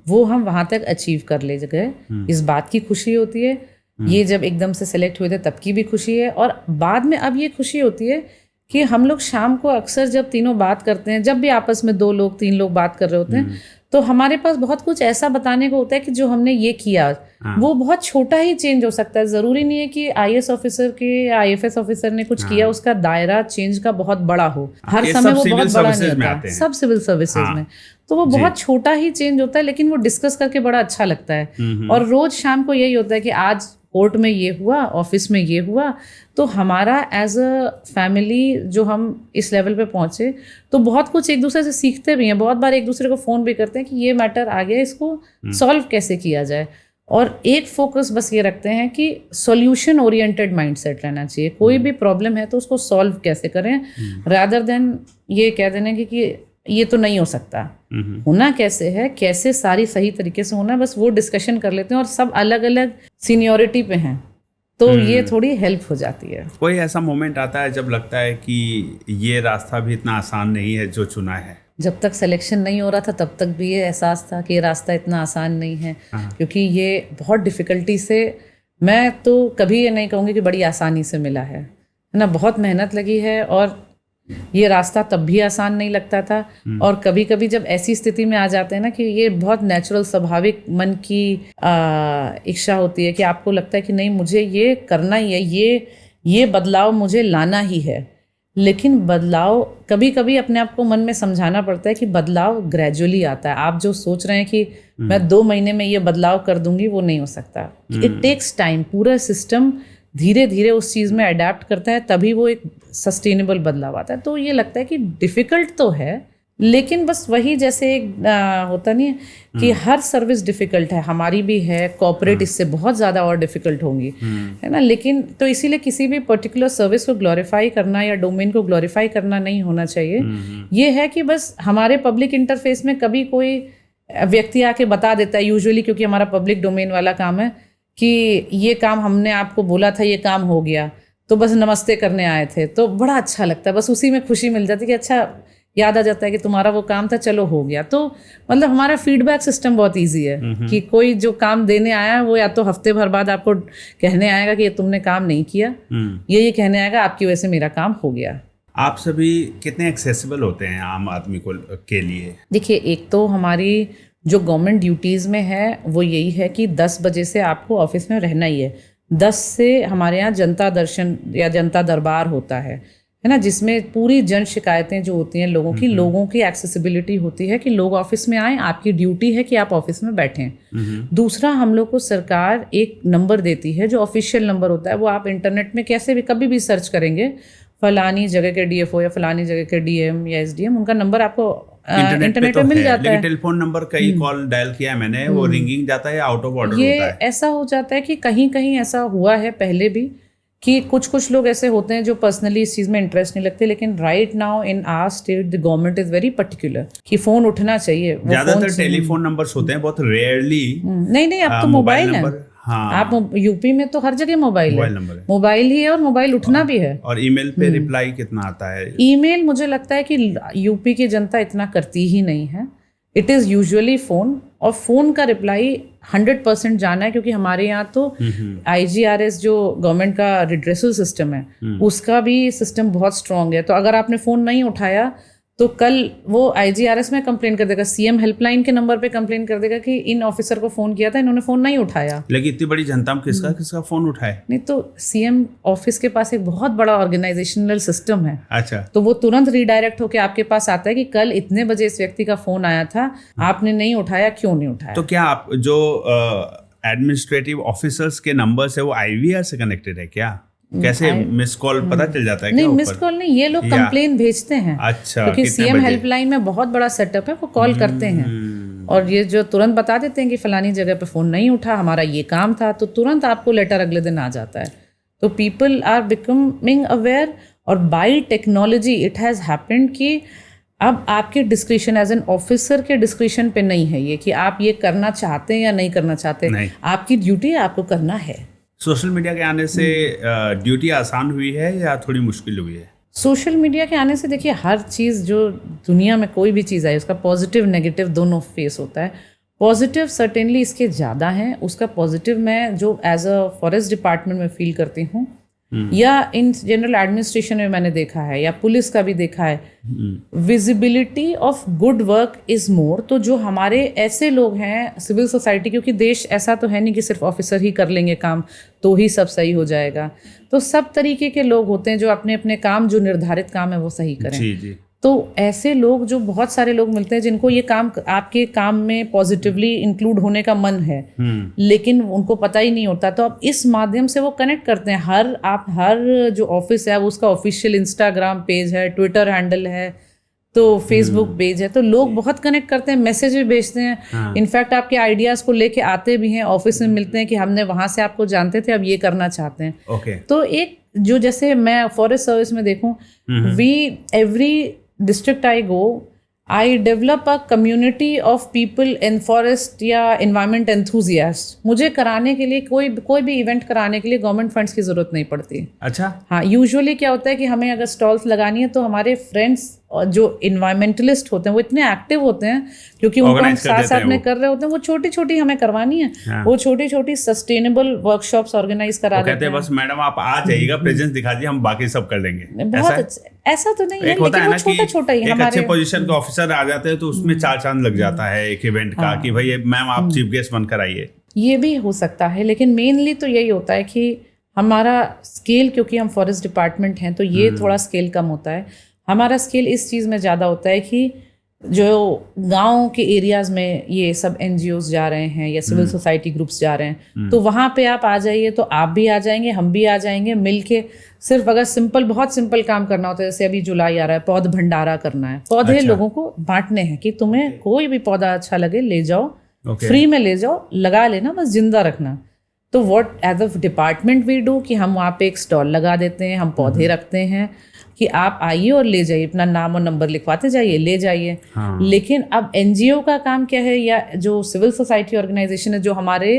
वो हम वहाँ तक अचीव कर ले गए, इस बात की खुशी होती है। ये जब एकदम से सेलेक्ट हुए थे तब की भी खुशी है, और बाद में अब ये खुशी होती है कि हम लोग शाम को अक्सर जब तीनों बात करते हैं, जब भी आपस में 2 लोग 3 लोग बात कर रहे होते हैं, तो हमारे पास बहुत कुछ ऐसा बताने को होता है कि जो हमने ये किया वो बहुत छोटा ही चेंज हो सकता है। ज़रूरी नहीं है कि आईएएस ऑफिसर के या आईएफएस ऑफिसर ने कुछ किया उसका दायरा चेंज का बहुत बड़ा हो। हर समय वो बहुत बड़ा नहीं होता, सब सिविल सर्विसेज में तो वो बहुत छोटा ही चेंज होता है, लेकिन वो डिस्कस करके बड़ा अच्छा लगता है। और रोज शाम को यही होता है कि आज कोर्ट में ये हुआ, ऑफिस में ये हुआ, तो हमारा एज अ फैमिली जो हम इस लेवल पे पहुँचे तो बहुत कुछ एक दूसरे से सीखते भी हैं। बहुत बार एक दूसरे को फ़ोन भी करते हैं कि ये मैटर आ गया, इसको सॉल्व कैसे किया जाए, और एक फोकस बस ये रखते हैं कि सॉल्यूशन ओरिएंटेड माइंडसेट रहना चाहिए। कोई भी प्रॉब्लम है तो उसको सॉल्व कैसे करें, रादर देन ये कह देने कि ये तो नहीं हो सकता, होना कैसे है, कैसे सारी सही तरीके से होना है, बस वो डिस्कशन कर लेते हैं। और सब अलग अलग सीनियोरिटी पे हैं तो ये थोड़ी हेल्प हो जाती है। कोई ऐसा मोमेंट आता है जब लगता है कि ये रास्ता भी इतना आसान नहीं है जो चुना है? जब तक सिलेक्शन नहीं हो रहा था तब तक भी ये एहसास था कि ये रास्ता इतना आसान नहीं है, क्योंकि ये बहुत डिफ़िकल्टी से, मैं तो कभी ये नहीं कहूँगी कि बड़ी आसानी से मिला है ना, बहुत मेहनत लगी है। और ये रास्ता तब भी आसान नहीं लगता था। और कभी कभी जब ऐसी स्थिति में आ जाते हैं ना कि ये बहुत नेचुरल स्वाभाविक मन की इच्छा होती है कि आपको लगता है कि नहीं मुझे ये करना ही है, ये बदलाव मुझे लाना ही है। लेकिन बदलाव कभी कभी अपने आप को मन में समझाना पड़ता है कि बदलाव ग्रेजुअली आता है। आप जो सोच रहे हैं कि मैं 2 महीने में ये बदलाव कर दूंगी, वो नहीं हो सकता। It takes time. पूरा सिस्टम धीरे धीरे उस चीज़ में अडेप्ट करता है, तभी वो एक सस्टेनेबल बदलाव आता है। तो ये लगता है कि डिफ़िकल्ट तो है, लेकिन बस वही जैसे एक होता नहीं है कि हर सर्विस डिफ़िकल्ट है, हमारी भी है, कॉर्पोरेट इससे बहुत ज़्यादा और डिफ़िकल्ट होंगी, है ना। लेकिन तो इसीलिए किसी भी पर्टिकुलर सर्विस को ग्लोरीफाई करना या डोमेन को ग्लोरीफाई करना नहीं होना चाहिए। ये है कि बस हमारे पब्लिक इंटरफेस में कभी कोई व्यक्ति आके बता देता है, यूजुअली क्योंकि हमारा पब्लिक डोमेन वाला काम है, कि ये काम हमने आपको बोला था, ये काम हो गया, तो बस नमस्ते करने आए थे। तो बड़ा अच्छा लगता है, बस उसी में खुशी मिल जाती है कि अच्छा याद आ जाता है कि तुम्हारा वो काम था, चलो हो गया। तो मतलब हमारा फीडबैक सिस्टम बहुत इजी है कि कोई जो काम देने आया है वो या तो हफ्ते भर बाद आपको कहने आएगा कि ये तुमने काम नहीं किया, ये कहने आएगा आपकी वजह से मेरा काम हो गया। आप सभी कितने एक्सेसिबल होते हैं आम आदमी को के लिए? देखिए, एक तो हमारी जो गवर्नमेंट ड्यूटीज़ में है वो यही है कि 10 बजे से आपको ऑफिस में रहना ही है। 10 से हमारे यहाँ जनता दर्शन या जनता दरबार होता है ना, जिसमें पूरी जन शिकायतें जो होती हैं लोगों की एक्सेसिबिलिटी होती है कि लोग ऑफिस में आएँ, आपकी ड्यूटी है कि आप ऑफिस में बैठें। दूसरा, हम लोग को सरकार एक नंबर देती है जो ऑफिशियल नंबर होता है, वो आप इंटरनेट में कैसे भी कभी भी सर्च करेंगे, फलानी जगह के डीएफओ या फलानी जगह के डीएम या एसडीएम, उनका नंबर आपको इंटरनेट पे तो मिल जाता है। टेलीफोन नंबर कई कॉल डायल किया मैंने, वो रिंगिंग जाता है या आउट ऑफ ऑर्डर होता है। ऐसा हो जाता है कि कहीं कहीं ऐसा हुआ है पहले भी कि कुछ लोग ऐसे होते हैं जो पर्सनली इस चीज़ में इंटरेस्ट नहीं लगते, लेकिन right now in our state the government is very particular कि फ़ोन उठना चाहिए। ज़्यादातर टेलीफोन नंबर्स होते हैं, बहुत रेयरली। नहीं, अब तो मोबाइल है। हाँ, आप यूपी में तो हर जगह मोबाइल है, मोबाइल ही है, और मोबाइल उठना भी है। और ईमेल पे रिप्लाई कितना आता है? ईमेल मुझे लगता है कि यूपी की जनता इतना करती ही नहीं है। इट इज़ यूजुअली फ़ोन, और फ़ोन का रिप्लाई 100% जाना है, क्योंकि हमारे यहाँ तो IGRS जो गवर्नमेंट का रिड्रेसल सिस्टम है, उसका भी सिस्टम बहुत स्ट्रॉन्ग है। तो अगर आपने फ़ोन नहीं उठाया तो कल वो IGRS में कंप्लेन कर देगा, CM हेल्पलाइन के नंबर पे कंप्लेन कर देगा कि इन ऑफिसर को फ़ोन किया था, इन्होंने फ़ोन नहीं उठाया। लेकिन इतनी बड़ी जनता में किसका फ़ोन उठाए? नहीं, तो CM ऑफिस के पास एक बहुत बड़ा ऑर्गेनाइजेशनल सिस्टम है। अच्छा, तो वो तुरंत रीडायरेक्ट होकर आपके पास आता है कि कल इतने बजे इस व्यक्ति का फ़ोन आया था, आपने नहीं उठाया, क्यों नहीं उठाया। तो क्या आप जो एडमिनिस्ट्रेटिव ऑफिसर्स के नंबर से वो IVR से कनेक्टेड है क्या? कैसे मिस कॉल पता चल जाता है? नहीं, मिस कॉल नहीं, ये लोग कंप्लेन भेजते हैं। अच्छा, क्योंकि CM हेल्पलाइन में बहुत बड़ा सेटअप है, वो कॉल करते हैं और ये जो तुरंत बता देते हैं कि फलानी जगह पे फ़ोन नहीं उठा, हमारा ये काम था, तो तुरंत आपको लेटर अगले दिन आ जाता है। तो पीपल आर बिकमिंग अवेयर, और bye technology it has happened कि अब आपके डिस्क्रिप्शन एज एन ऑफिसर के डिस्क्रिप्शन पे नहीं है ये कि आप ये करना चाहते हैं या नहीं करना चाहते, आपकी ड्यूटी है, आपको करना है। सोशल मीडिया के आने से ड्यूटी आसान हुई है या थोड़ी मुश्किल हुई है? सोशल मीडिया के आने से देखिए, हर चीज़ जो दुनिया में कोई भी चीज़ आई, उसका पॉजिटिव नेगेटिव दोनों फेस होता है। पॉजिटिव सर्टेनली इसके ज़्यादा हैं। उसका पॉजिटिव मैं जो एज अ फॉरेस्ट डिपार्टमेंट में फील करती हूँ, या इन जनरल एडमिनिस्ट्रेशन में मैंने देखा है, या पुलिस का भी देखा है, visibility of good work is more. तो जो हमारे ऐसे लोग हैं सिविल सोसाइटी, क्योंकि देश ऐसा तो है नहीं कि सिर्फ ऑफिसर ही कर लेंगे काम तो ही सब सही हो जाएगा, तो सब तरीके के लोग होते हैं जो अपने अपने काम, जो निर्धारित काम है वो सही करें। जी। तो ऐसे लोग, जो बहुत सारे लोग मिलते हैं जिनको ये काम, आपके काम में पॉजिटिवली इंक्लूड होने का मन है, लेकिन उनको पता ही नहीं होता, तो आप इस माध्यम से वो कनेक्ट करते हैं। हर जो ऑफिस है, उसका ऑफिशियल इंस्टाग्राम पेज है, ट्विटर हैंडल है, तो फेसबुक पेज है, तो लोग बहुत कनेक्ट करते हैं, मैसेज भी भेजते हैं। इनफैक्ट आपके आइडियाज़ को लेके आते भी हैं, ऑफिस में मिलते हैं कि हमने वहाँ से आपको जानते थे, अब ये करना चाहते हैं। तो एक जो, जैसे मैं फॉरेस्ट सर्विस में देखूँ, every district I go, I develop a community of people in forest या इन्वायरमेंट एंथुजियास्ट। मुझे कराने के लिए कोई भी इवेंट कराने के लिए गवर्नमेंट फंड्स की ज़रूरत नहीं पड़ती। अच्छा, हाँ, यूजुअली क्या होता है कि हमें अगर स्टॉल्स लगानी है तो हमारे फ्रेंड्स जो इन्वायरमेंटलिस्ट होते हैं वो इतने एक्टिव होते हैं, क्योंकि उनको हम Organize कर साथ देते साथ हैं में वो। कर रहे होते हैं, वो छोटी छोटी हमें करवानी है। हाँ। वो छोटी छोटी सस्टेनेबल वर्कशॉप्स ऑर्गेनाइज करा वो कहते देते हैं हैं। बस मैडम आप आ जाइएगा, प्रेजेंस दिखा दिए, हम बाकी सब कर लेंगे। बहुत ऐसा है? अच्छा, ऐसा तो नहीं है, एक होता लेकिन है वो ना कि छोटा छोटा ही एक अच्छे हमारे पोजीशन के ऑफिसर आ जाते हैं तो उसमें चार चांद लग जाता है एक इवेंट का, कि भाई मैम आप चीफ गेस्ट बनकर आइए। ये भी हो सकता है, लेकिन मेनली तो यही होता है कि हमारा स्केल, क्योंकि हम फॉरेस्ट डिपार्टमेंट हैं तो ये थोड़ा स्केल कम होता है। हमारा स्केल इस चीज़ में ज़्यादा होता है कि जो गांव के एरियाज़ में ये सब एनजीओज जा रहे हैं या सिविल सोसाइटी ग्रुप्स जा रहे हैं, तो वहाँ पे आप आ जाइए, तो आप भी आ जाएंगे, हम भी आ जाएंगे मिल के। सिर्फ अगर बहुत सिंपल काम करना होता है, जैसे अभी जुलाई आ रहा है, पौध भंडारा करना है, पौधे अच्छा। लोगों को बांटने हैं कि तुम्हें कोई भी पौधा अच्छा लगे ले जाओ, Okay. फ्री में ले जाओ, लगा लेना, बस जिंदा रखना। तो what as a department we do कि हम वहाँ पे एक स्टॉल लगा देते हैं, हम पौधे रखते हैं कि आप आइए और ले जाइए, अपना नाम और नंबर लिखवाते जाइए, ले जाइए। हाँ। लेकिन अब एनजीओ का काम क्या है, या जो सिविल सोसाइटी ऑर्गेनाइजेशन है जो हमारे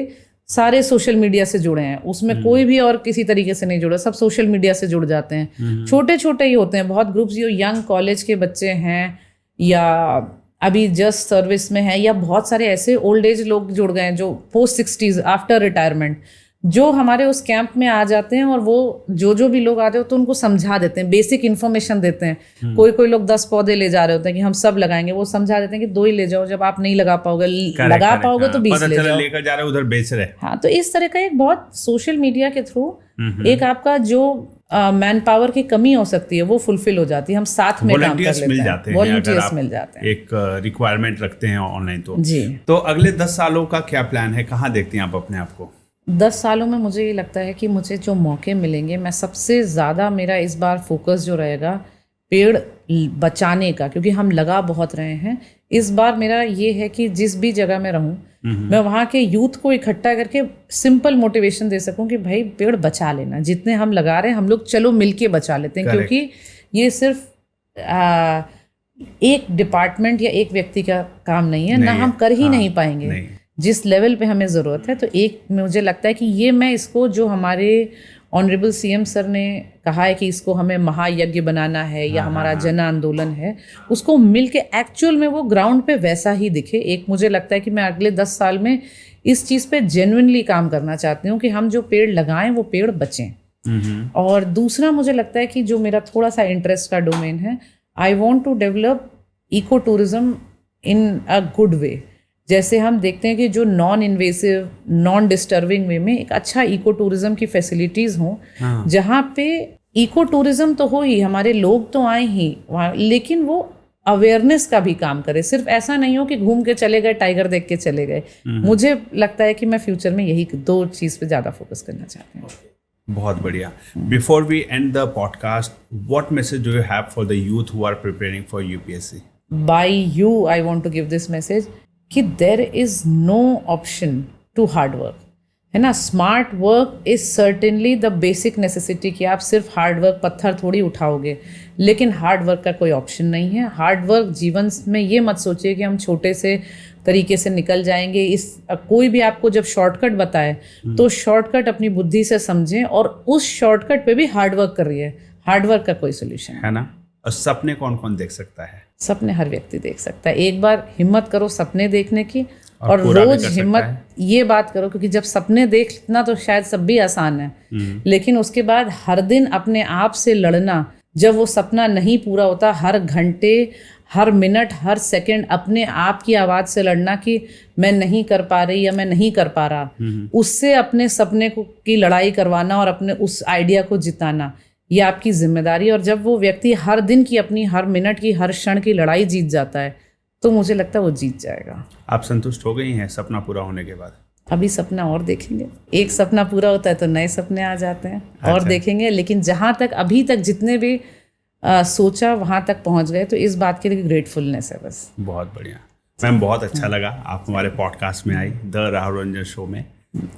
सारे सोशल मीडिया से जुड़े हैं, उसमें कोई भी और किसी तरीके से नहीं जुड़ा, सब सोशल मीडिया से जुड़ जाते हैं। छोटे छोटे ही होते हैं बहुत ग्रुप्स, जो यंग कॉलेज के बच्चे हैं या अभी जस्ट सर्विस में है, या बहुत सारे ऐसे ओल्ड एज लोग जुड़ गए हैं जो पोस्ट 60s आफ्टर रिटायरमेंट, जो हमारे उस कैंप में आ जाते हैं, और वो जो भी लोग आते हैं तो उनको समझा देते हैं, बेसिक इन्फॉर्मेशन देते हैं। कोई लोग 10 पौधे ले जा रहे होते हैं कि हम सब लगाएंगे, वो समझा देते हैं कि 2 ही ले जाओ, जब आप नहीं लगा पाओगे लगा पाओगे तो 20 ले जाओ। लेकर जा रहे उधर बेच रहे। हाँ, तो इस तरह का एक बहुत सोशल मीडिया के थ्रू एक आपका जो मैन पावर की कमी हो सकती है वो फुलफिल हो जाती है, हम साथ में काम कर वॉलंटियर्स लेते मिल हैं, जाते हैं, वॉलंटियर्स अगर मिल आप जाते हैं। एक रिक्वायरमेंट रखते हैं ऑनलाइन तो। जी, तो अगले 10 सालों का क्या प्लान है, कहाँ देखती हैं आप अपने आप को? 10 सालों में मुझे ये लगता है कि मुझे जो मौके मिलेंगे, मैं सबसे ज़्यादा मेरा इस बार फोकस जो रहेगा पेड़ बचाने का, क्योंकि हम लगा बहुत रहे हैं। इस बार मेरा ये है कि जिस भी जगह में रहूं, मैं वहाँ के यूथ को इकट्ठा करके सिंपल मोटिवेशन दे सकूं कि भाई पेड़ बचा लेना, जितने हम लगा रहे हैं हम लोग चलो मिलके बचा लेते हैं। Correct. क्योंकि ये सिर्फ एक डिपार्टमेंट या एक व्यक्ति का काम नहीं है, ना नहीं हम है। कर ही हाँ, नहीं पाएंगे नहीं। जिस लेवल पे हमें ज़रूरत है। तो एक मुझे लगता है कि ये मैं इसको, जो हमारे ऑनरेबल सीएम सर ने कहा है कि इसको हमें महायज्ञ बनाना है या हमारा जन आंदोलन है, उसको मिलके एक्चुअल में वो ग्राउंड पे वैसा ही दिखे। एक मुझे लगता है कि मैं अगले 10 साल में इस चीज़ पे जेन्युइनली काम करना चाहती हूँ कि हम जो पेड़ लगाएं वो पेड़ बचें। और दूसरा मुझे लगता है कि जो मेरा थोड़ा सा इंटरेस्ट का डोमेन है, I want to develop ecotourism in a good way. जैसे हम देखते हैं कि जो non invasive, non disturbing way में एक अच्छा इको टूरिज्म की फैसिलिटीज़ हों, जहाँ पे इको टूरिज्म तो हो ही, हमारे लोग तो आए ही वहाँ, लेकिन वो अवेयरनेस का भी काम करे। सिर्फ ऐसा नहीं हो कि घूम के चले गए, टाइगर देख के चले गए। मुझे लगता है कि मैं फ्यूचर में यही 2 चीज़ पे ज़्यादा फोकस करना चाहती हूँ। बहुत बढ़िया। Before we end the podcast, what message do you have for the youth who are preparing for UPSC? By you I want to give this message कि there is no option to hard work, है ना। Smart work is certainly the basic necessity, कि आप सिर्फ hard work, पत्थर थोड़ी उठाओगे, लेकिन hard work का कोई ऑप्शन नहीं है। हार्ड वर्क जीवन में ये मत सोचिए कि हम छोटे से तरीके से निकल जाएंगे। कोई भी आपको जब शॉर्टकट बताए तो शॉर्टकट अपनी बुद्धि से समझें, और उस शॉर्टकट पे भी हार्ड वर्क करिए। हार्ड वर्क का कोई सोल्यूशन है ना। और सपने कौन कौन देख सकता है? सपने हर व्यक्ति देख सकता है। एक बार हिम्मत करो सपने देखने की, और पूरा भी रोज कर सकता हिम्मत है। ये बात करो, क्योंकि जब सपने देखना तो शायद सब भी आसान है, लेकिन उसके बाद हर दिन अपने आप से लड़ना, जब वो सपना नहीं पूरा होता, हर घंटे, हर मिनट, हर सेकंड अपने आप की आवाज़ से लड़ना कि मैं नहीं कर पा रही या मैं नहीं कर पा रहा, उससे अपने सपने की लड़ाई करवाना और अपने उस आइडिया को जिताना, ये आपकी जिम्मेदारी। और जब वो व्यक्ति हर दिन की, अपनी हर मिनट की, हर क्षण की लड़ाई जीत जाता है, तो मुझे लगता है वो जीत जाएगा। आप संतुष्ट हो गई हैं सपना पूरा होने के बाद? अभी सपना और देखेंगे। एक सपना पूरा होता है तो नए सपने आ जाते हैं, और अच्छा। देखेंगे। लेकिन जहाँ तक अभी तक जितने भी सोचा वहाँ तक पहुँच गए, तो इस बात के लिए ग्रेटफुलनेस है बस। बहुत बढ़िया मैम, बहुत अच्छा लगा आप हमारे पॉडकास्ट में आई, द राहुल रंजन शो में,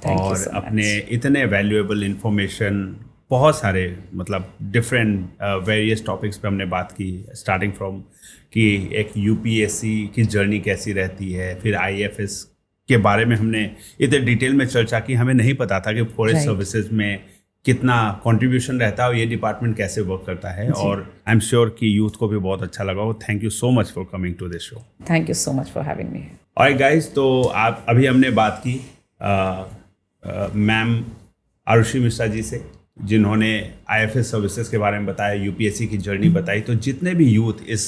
और so अपने इतने वैल्यूएबल इंफॉर्मेशन, बहुत सारे मतलब डिफरेंट वेरियस टॉपिक्स पे हमने बात की, स्टार्टिंग फ्रॉम कि एक यूपीएससी की जर्नी कैसी रहती है, फिर आईएफएस के बारे में हमने इतने डिटेल में चर्चा की। हमें नहीं पता था कि फॉरेस्ट Right. सर्विसेज में कितना कंट्रीब्यूशन रहता है और ये डिपार्टमेंट कैसे वर्क करता है, और आई एम श्योर कि यूथ को भी बहुत अच्छा लगा हो। Thank you so much for coming to this show. Thank you so much for having me. Alright guys, तो आप अभी हमने बात की मैम आरुषि मिश्रा जी से, जिन्होंने आईएफएस सर्विसेज के बारे में बताया, यूपीएससी की जर्नी बताई। तो जितने भी यूथ इस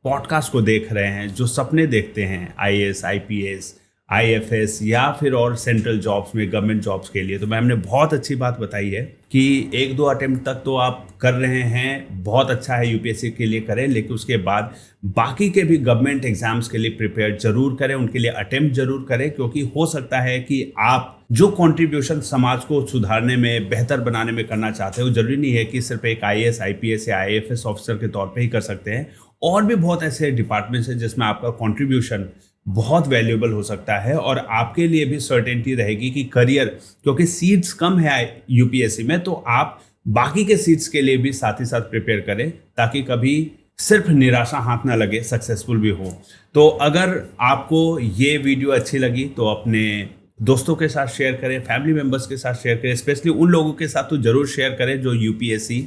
पॉडकास्ट को देख रहे हैं, जो सपने देखते हैं आईएएस, आईपीएस, आईएफएस या फिर और सेंट्रल जॉब्स में, गवर्नमेंट जॉब्स के लिए, तो मैम ने बहुत अच्छी बात बताई है कि 1-2 अटेम्प्ट तक तो आप कर रहे हैं, बहुत अच्छा है, यूपीएससी के लिए करें, लेकिन उसके बाद बाकी के भी गवर्नमेंट एग्जाम्स के लिए प्रिपेयर जरूर करें, उनके लिए अटेम्प्ट जरूर करें, क्योंकि हो सकता है कि आप जो कंट्रीब्यूशन समाज को सुधारने में, बेहतर बनाने में करना चाहते हो, जरूरी नहीं है कि सिर्फ एक आईएएस, आईपीएस या आईएफएस ऑफिसर के तौर पे ही कर सकते हैं। और भी बहुत ऐसे डिपार्टमेंट्स हैं जिसमें आपका कंट्रीब्यूशन बहुत वैल्यूएबल हो सकता है, और आपके लिए भी सर्टेनिटी रहेगी कि करियर, क्योंकि सीट्स कम है यूपीएससी में, तो आप बाकी के सीट्स के लिए भी साथ ही साथ प्रिपेयर करें, ताकि कभी सिर्फ निराशा हाथ ना लगे, सक्सेसफुल भी हो। तो अगर आपको ये वीडियो अच्छी लगी तो अपने दोस्तों के साथ शेयर करें, फैमिली मेम्बर्स के साथ शेयर करें, स्पेशली उन लोगों के साथ तो जरूर शेयर करें जो यूपीएससी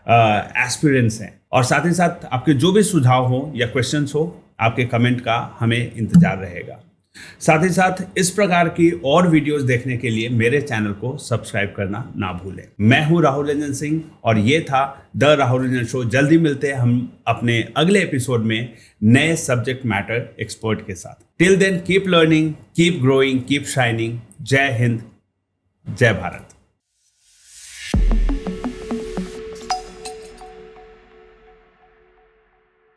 एस्पिरेंट्स हैं। और साथ ही साथ आपके जो भी सुझाव हो या क्वेश्चंस हो, आपके कमेंट का हमें इंतजार रहेगा। साथ ही साथ इस प्रकार की और वीडियोस देखने के लिए मेरे चैनल को सब्सक्राइब करना ना भूलें। मैं हूं राहुल रंजन सिंह और ये था द राहुल रंजन शो। जल्दी मिलते हैं हम अपने अगले एपिसोड में नए सब्जेक्ट मैटर एक्सपर्ट के साथ। Till then keep learning, keep growing, keep shining. जय हिंद, जय भारत।